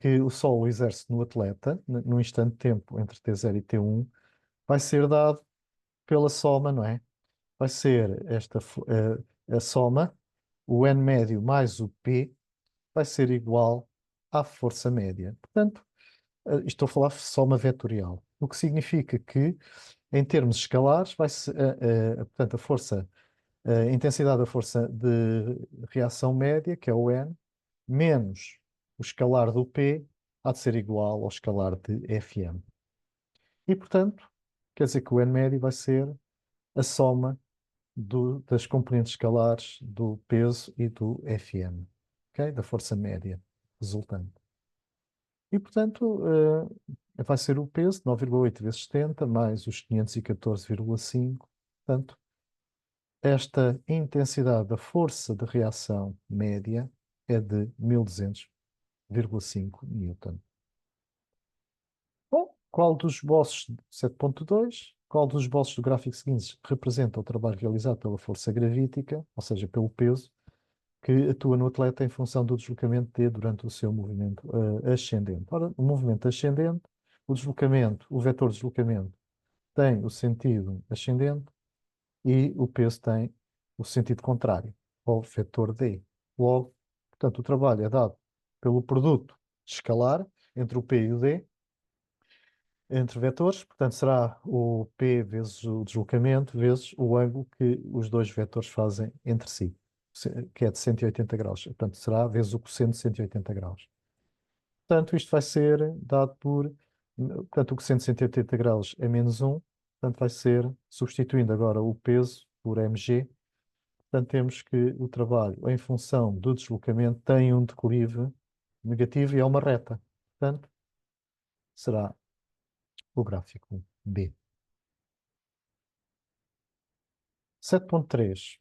que o Sol exerce no atleta, no instante de tempo entre T0 e T1, vai ser dado pela soma, não é? Vai ser a soma, o N médio mais o P, vai ser igual à força média. Portanto, estou a falar de soma vetorial, o que significa que, em termos escalares, portanto, a intensidade da força de reação média, que é o N, menos o escalar do P, há de ser igual ao escalar de Fm. E, portanto, quer dizer que o N médio vai ser a soma das componentes escalares do peso e do Fm, ok? Da força média resultante. E, portanto, vai ser o peso, 9,8 vezes 70, mais os 514,5. Portanto, esta intensidade da força de reação média é de 1200,5 newton. Bom, qual dos bosses 7.2, qual dos bosses do gráfico seguintes representa o trabalho realizado pela força gravítica, ou seja, pelo peso, que atua no atleta em função do deslocamento D durante o seu movimento ascendente? Ora, o movimento ascendente, o deslocamento, o vetor de deslocamento tem o sentido ascendente e o peso tem o sentido contrário, ao vetor D. Logo, portanto, o trabalho é dado pelo produto escalar entre o P e o D, entre vetores, portanto, será o P vezes o deslocamento vezes o ângulo que os dois vetores fazem entre si, que é de 180 graus. Portanto, será vezes o cosseno de 180 graus. Portanto, isto vai ser dado por, portanto, o cosseno de 180 graus é menos 1, portanto, vai ser, substituindo agora o peso por mg, portanto, temos que o trabalho em função do deslocamento tem um declive negativo e é uma reta. Portanto, será o gráfico B. 7.3.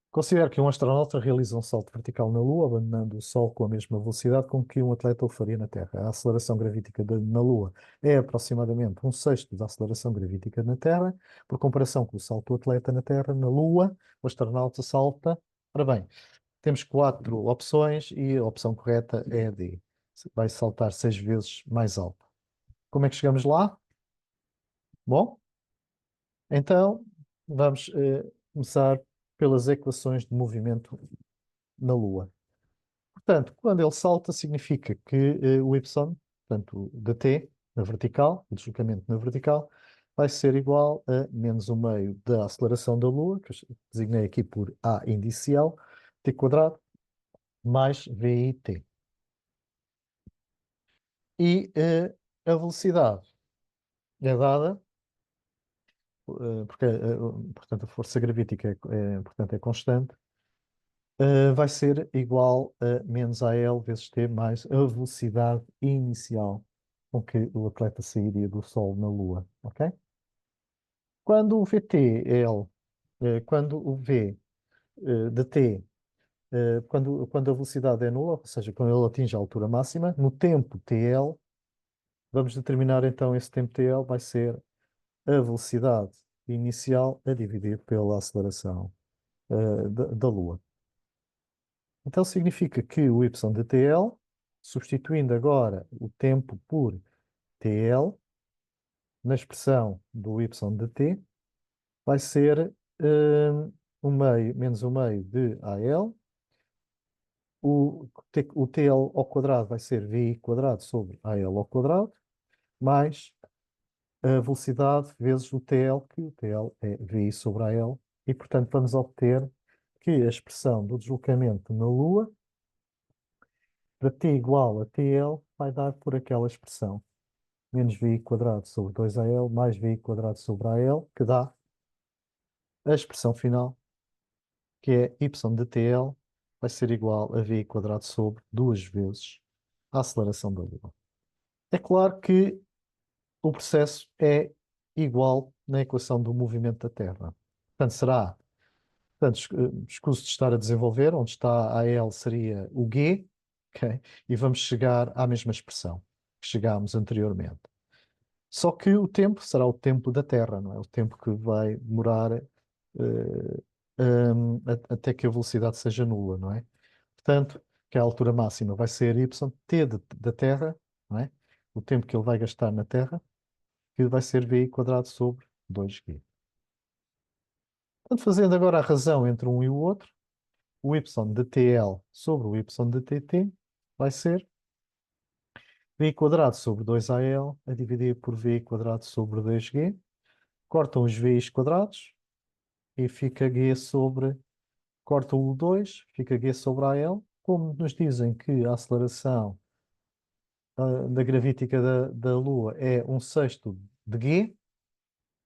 Considero que um astronauta realiza um salto vertical na Lua, abandonando o Sol com a mesma velocidade com que um atleta o faria na Terra. A aceleração gravítica na Lua é aproximadamente um sexto da aceleração gravítica na Terra. Por comparação com o salto do atleta na Terra, na Lua, o astronauta salta. Ora bem, temos quatro opções e a opção correta é a D. Vai saltar 6 vezes mais alto. Como é que chegamos lá? Bom, então vamos começar pelas equações de movimento na Lua. Portanto, quando ele salta, significa que o y, portanto, de t, na vertical, o deslocamento na vertical, vai ser igual a menos 1/2 da aceleração da Lua, que eu designei aqui por A inicial, t quadrado, mais VIT. E a velocidade é dada, porque, portanto, a força gravítica portanto, é constante, vai ser igual a menos AL vezes T mais a velocidade inicial com que o atleta sairia do Sol na Lua, ok? Quando o VTL, quando o V de T, quando a velocidade é nula, ou seja, quando ele atinge a altura máxima, no tempo TL, vamos determinar então esse tempo TL vai ser a velocidade inicial a dividir pela aceleração da Lua. Então significa que o y de TL, substituindo agora o tempo por TL, na expressão do y de t, vai ser 1/2 menos 1/2 de AL. O TL ao quadrado vai ser VI quadrado sobre AL ao quadrado, mais a velocidade vezes o TL, que o TL é VI sobre AL, e portanto vamos obter que a expressão do deslocamento na Lua para t igual a TL vai dar por aquela expressão. Menos VI quadrado sobre 2AL mais VI quadrado sobre AL, que dá a expressão final, que é y de TL, vai ser igual a VI quadrado sobre 2 vezes a aceleração da Lua. É claro que o processo é igual na equação do movimento da Terra. Portanto, será, portanto, escuso de estar a desenvolver, onde está a L seria o G, ok? E vamos chegar à mesma expressão que chegámos anteriormente. Só que o tempo será o tempo da Terra, não é? O tempo que vai demorar até que a velocidade seja nula, não é? Portanto, que a altura máxima vai ser y t da Terra, não é? O tempo que ele vai gastar na Terra, que vai ser vi quadrado sobre 2g. Portanto, fazendo agora a razão entre um e o outro, o y de tl sobre o y de tt vai ser v quadrado sobre 2al a dividir por v quadrado sobre 2g. Cortam os v's quadrados e fica g sobre... Cortam o 2, fica g sobre al. Como nos dizem que a aceleração da gravítica da Lua é um sexto de g,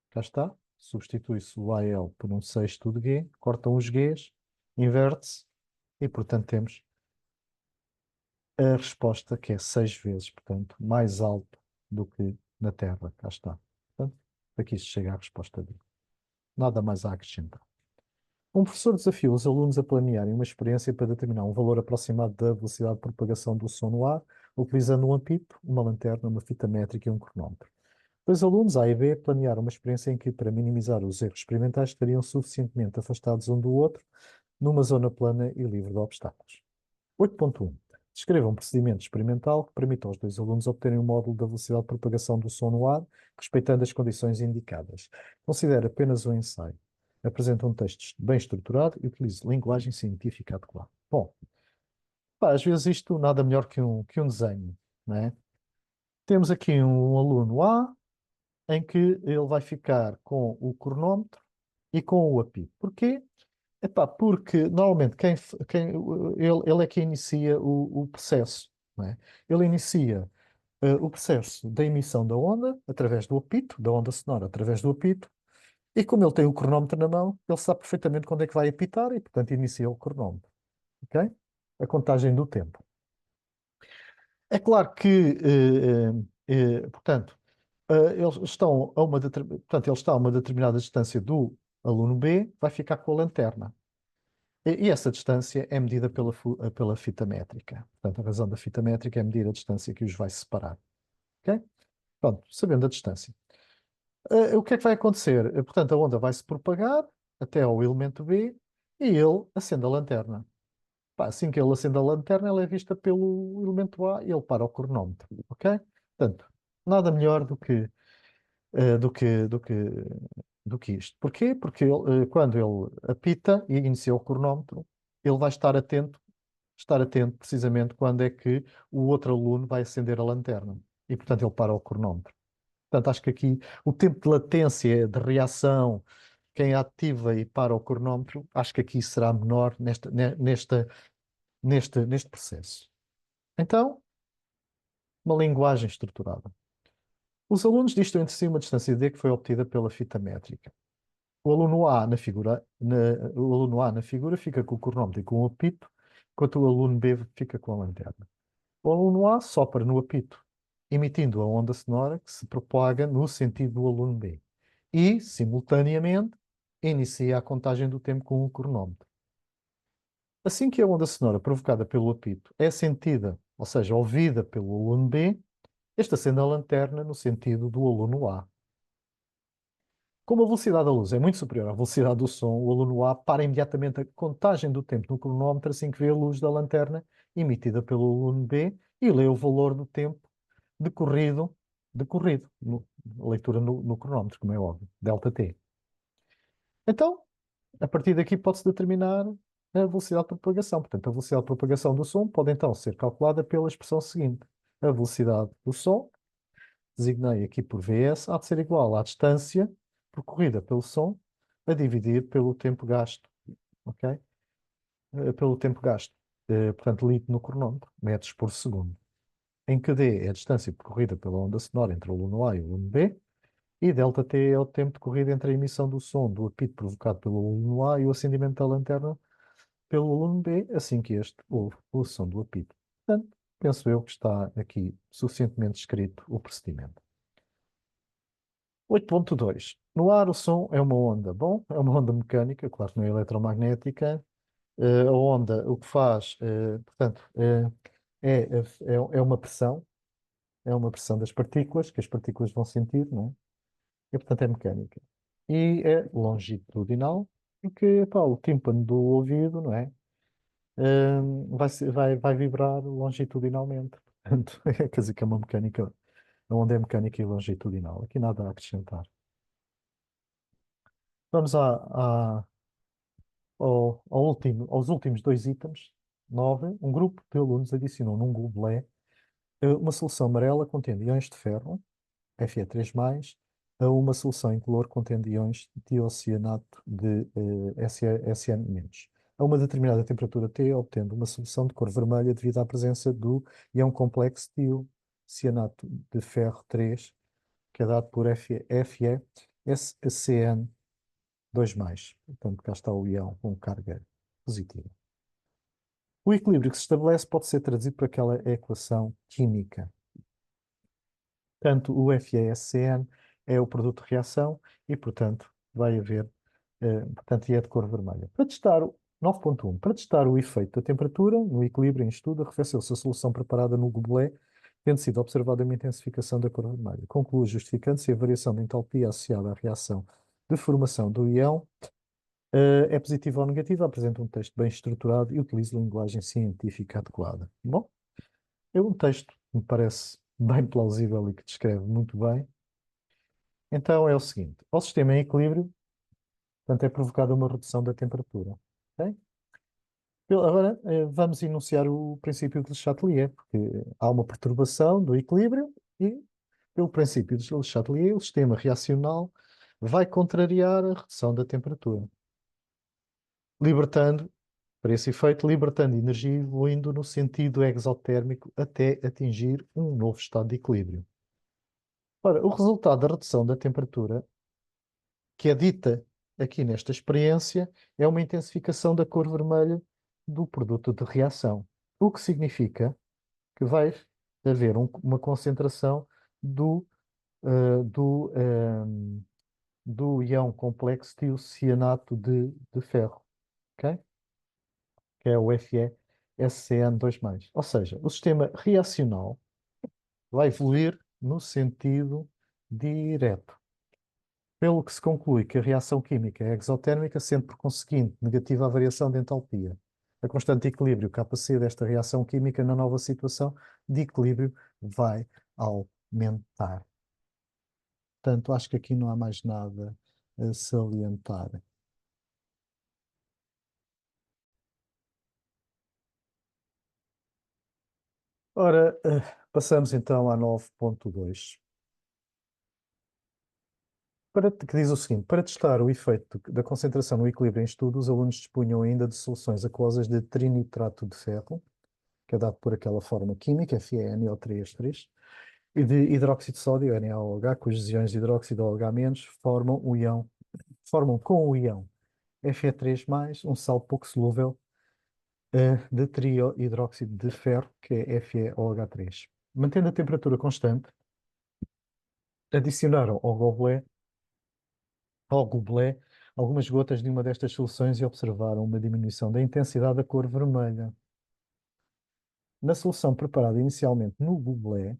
cá está, substitui-se o AL por um sexto de G, cortam os Gs, inverte-se e, portanto, temos a resposta que é 6 vezes, portanto, mais alto do que na Terra. Cá está. Portanto, aqui se chega à resposta D. Nada mais a acrescentar. Um professor desafia os alunos a planearem uma experiência para determinar um valor aproximado da velocidade de propagação do som no ar, utilizando um apito, uma lanterna, uma fita métrica e um cronómetro. Dois alunos, A e B, planearam uma experiência em que, para minimizar os erros experimentais, estariam suficientemente afastados um do outro, numa zona plana e livre de obstáculos. 8.1. Descreva um procedimento experimental que permita aos dois alunos obterem um módulo da velocidade de propagação do som no ar, respeitando as condições indicadas. Considere apenas um ensaio. Apresenta um texto bem estruturado e utilize linguagem científica adequada. Bom, pá, às vezes isto nada melhor que um desenho, não é? Temos aqui um aluno A, em que ele vai ficar com o cronómetro e com o apito. Porquê? Epá, porque normalmente ele é que inicia o processo, não é? Ele inicia o processo da emissão da onda através do apito, da onda sonora através do apito, e como ele tem o cronómetro na mão, ele sabe perfeitamente quando é que vai apitar e, portanto, inicia o cronómetro, ok? A contagem do tempo. É claro que, portanto, eles estão a portanto, ele está a uma determinada distância do aluno B, vai ficar com a lanterna. E essa distância é medida pela fita métrica. Portanto, a razão da fita métrica é medir a distância que os vai separar. Ok? Pronto, sabendo a distância. O que é que vai acontecer? Portanto, a onda vai se propagar até ao elemento B e ele acende a lanterna. Pá, assim que ele acende a lanterna, ela é vista pelo elemento A e ele para o cronómetro. Ok? Portanto, nada melhor eh, do que, do que, do que isto. Porquê? Porque quando ele apita e inicia o cronómetro, ele vai estar atento precisamente quando é que o outro aluno vai acender a lanterna. E, portanto, ele para o cronómetro. Portanto, acho que aqui o tempo de latência, de reação, quem ativa e para o cronómetro, acho que aqui será menor neste processo. Então, uma linguagem estruturada. Os alunos distam entre si uma distância D que foi obtida pela fita métrica. O aluno A na figura fica com o cronómetro e com o apito, enquanto o aluno B fica com a lanterna. O aluno A sopra no apito, emitindo a onda sonora que se propaga no sentido do aluno B. E, simultaneamente, inicia a contagem do tempo com o cronómetro. Assim que a onda sonora provocada pelo apito é sentida, ou seja, ouvida pelo aluno B, este acende a lanterna no sentido do aluno A. Como a velocidade da luz é muito superior à velocidade do som, o aluno A para imediatamente a contagem do tempo no cronómetro assim que vê a luz da lanterna emitida pelo aluno B e lê o valor do tempo decorrido, a leitura no cronómetro, como é óbvio, delta T. Então, a partir daqui pode-se determinar a velocidade de propagação. Portanto, a velocidade de propagação do som pode então ser calculada pela expressão seguinte. A velocidade do som, designei aqui por Vs, há de ser igual à distância percorrida pelo som a dividir pelo tempo gasto, ok? Pelo tempo gasto. Portanto, lido no cronómetro, metros por segundo. Em que D é a distância percorrida pela onda sonora entre o aluno A e o aluno B, e ΔT é o tempo decorrido entre a emissão do som do apito provocado pelo aluno A e o acendimento da lanterna pelo aluno B, assim que este ouve o som do apito. Portanto, penso eu que está aqui suficientemente escrito o procedimento. 8.2. No ar, o som é uma onda. Bom, é uma onda mecânica, claro que não é eletromagnética. A onda, o que faz, portanto, é é uma pressão das partículas, que as partículas vão sentir, não é? E, portanto, é mecânica. E é longitudinal, porque, pá, o tímpano do ouvido, não é? Vai vibrar longitudinalmente. Portanto, quer dizer que é uma mecânica, a onda é mecânica e longitudinal. Aqui nada a acrescentar. Vamos aos últimos dois itens. 9. Um grupo de alunos adicionou num gobelet uma solução amarela contendo íons de ferro, Fe3+, a uma solução incolor contendo íons de tiocianato de SN-. A uma determinada temperatura T, obtendo uma solução de cor vermelha devido à presença do íon complexo tiocianato de ferro 3, que é dado por FeSCN2+. Portanto, cá está o íon com carga positiva. O equilíbrio que se estabelece pode ser traduzido por aquela equação química. Portanto, o FeSCN é o produto de reação e, portanto, vai haver Portanto, e é de cor vermelha. Para testar 9.1, para testar o efeito da temperatura no equilíbrio em estudo, arrefeceu-se a solução preparada no gobelet, tendo sido observada uma intensificação da cor vermelha. Conclui justificando-se a variação de entalpia associada à reação de formação do íon é positiva ou negativa, apresenta um texto bem estruturado e utiliza linguagem científica adequada. Bom, é um texto que me parece bem plausível e que descreve muito bem. Então é o seguinte: ao sistema em equilíbrio, portanto, é provocada uma redução da temperatura. Ok? Agora, vamos enunciar o princípio de Le Chatelier, porque há uma perturbação do equilíbrio e, pelo princípio de Le Chatelier, o sistema reacional vai contrariar a redução da temperatura, libertando, para esse efeito, libertando energia e evoluindo no sentido exotérmico até atingir um novo estado de equilíbrio. Ora, o resultado da redução da temperatura, que é dita aqui nesta experiência, é uma intensificação da cor vermelha do produto de reação, o que significa que vai haver uma concentração do, eh, do, ehm, do íon complexo tiocianato de ferro, ok? Que é o FeSCN2+. Ou seja, o sistema reacional vai evoluir no sentido direto, pelo que se conclui que a reação química é exotérmica, sendo por conseguinte negativa a variação de entalpia. A constante de equilíbrio KC desta reação química na nova situação de equilíbrio vai aumentar. Portanto, acho que aqui não há mais nada a salientar. Ora, passamos então à 9.2. Que diz o seguinte: para testar o efeito da concentração no equilíbrio em estudo, os alunos dispunham ainda de soluções aquosas de trinitrato de ferro, que é dado por aquela forma química, FeNO3, e de hidróxido de sódio, NaOH, cujos iões de hidróxido OH- formam com o íon Fe3+, um sal pouco solúvel de trihidróxido de ferro, que é FeOH3. Mantendo a temperatura constante, adicionaram ao gobelet algumas gotas de uma destas soluções e observaram uma diminuição da intensidade da cor vermelha. Na solução preparada inicialmente no gobelet,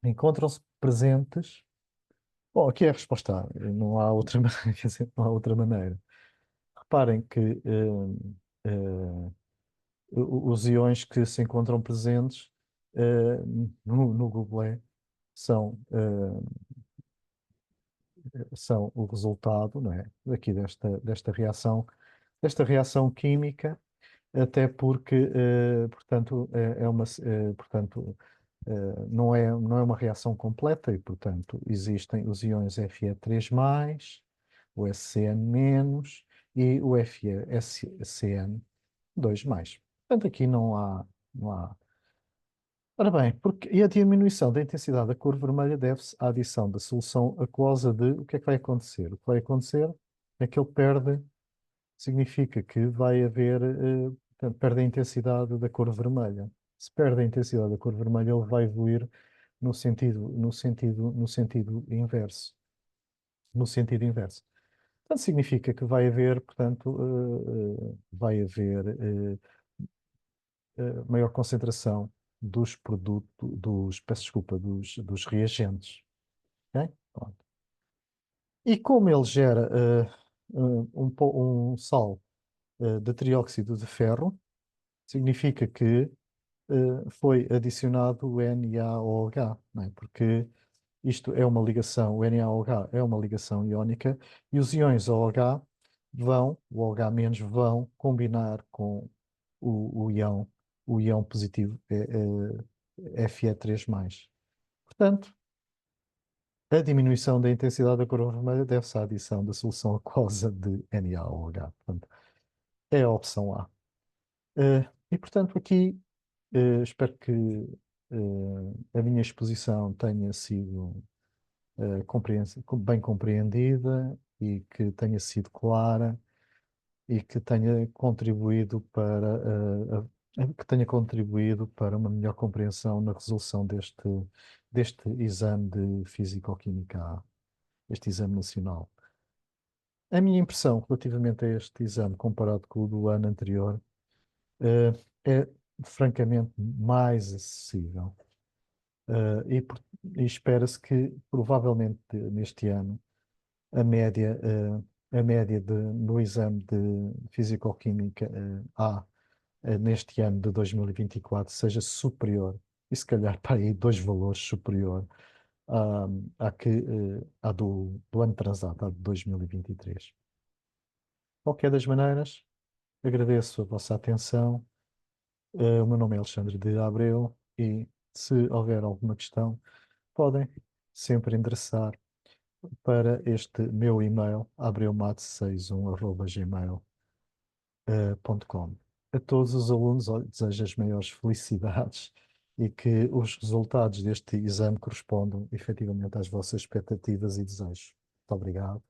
encontram-se presentes. Bom, aqui é a resposta A, não há outra, quer dizer, não há outra maneira. Reparem que os íons que se encontram presentes no gobelet são, são o resultado, não é, aqui desta reação química, até porque, portanto, não é uma reação completa e, portanto, existem os íons Fe3+, o SCN- e o FeSCN2+. Portanto, aqui não há. Ora bem, e a diminuição da intensidade da cor vermelha deve-se à adição da solução aquosa de. O que é que vai acontecer? O que vai acontecer é que ele perde, significa que vai haver, portanto, perde a intensidade da cor vermelha. Se perde a intensidade da cor vermelha, ele vai evoluir no sentido inverso. No sentido inverso. Portanto, significa que vai haver, portanto, vai haver maior concentração dos produtos, peço desculpa, dos reagentes. Ok? Pronto. E como ele gera um sal de trióxido de ferro, significa que foi adicionado o NaOH, não é? Porque isto é uma ligação, o NaOH é uma ligação iónica e os íons OH o OH- vão combinar com o íon, o íon positivo, Fe3+. Portanto, a diminuição da intensidade da cor vermelha deve-se à adição da solução aquosa de NaOH. Portanto, é a opção A. E, portanto, aqui espero que a minha exposição tenha sido bem compreendida e que tenha sido clara e que tenha contribuído para uma melhor compreensão na resolução deste exame de Físico-Química A, este exame nacional. A minha impressão relativamente a este exame, comparado com o do ano anterior, eh, é francamente mais acessível. E espera-se que, provavelmente, neste ano, a média no exame de Fisicoquímica A, neste ano de 2024, seja superior, e se calhar para aí dois valores superior à do ano transado, à de 2023. De qualquer das maneiras, agradeço a vossa atenção. O meu nome é Alexandre de Abreu e se houver alguma questão, podem sempre endereçar para este meu e-mail, abreumato61@gmail.com. A todos os alunos, olha, desejo as maiores felicidades e que os resultados deste exame correspondam efetivamente às vossas expectativas e desejos. Muito obrigado.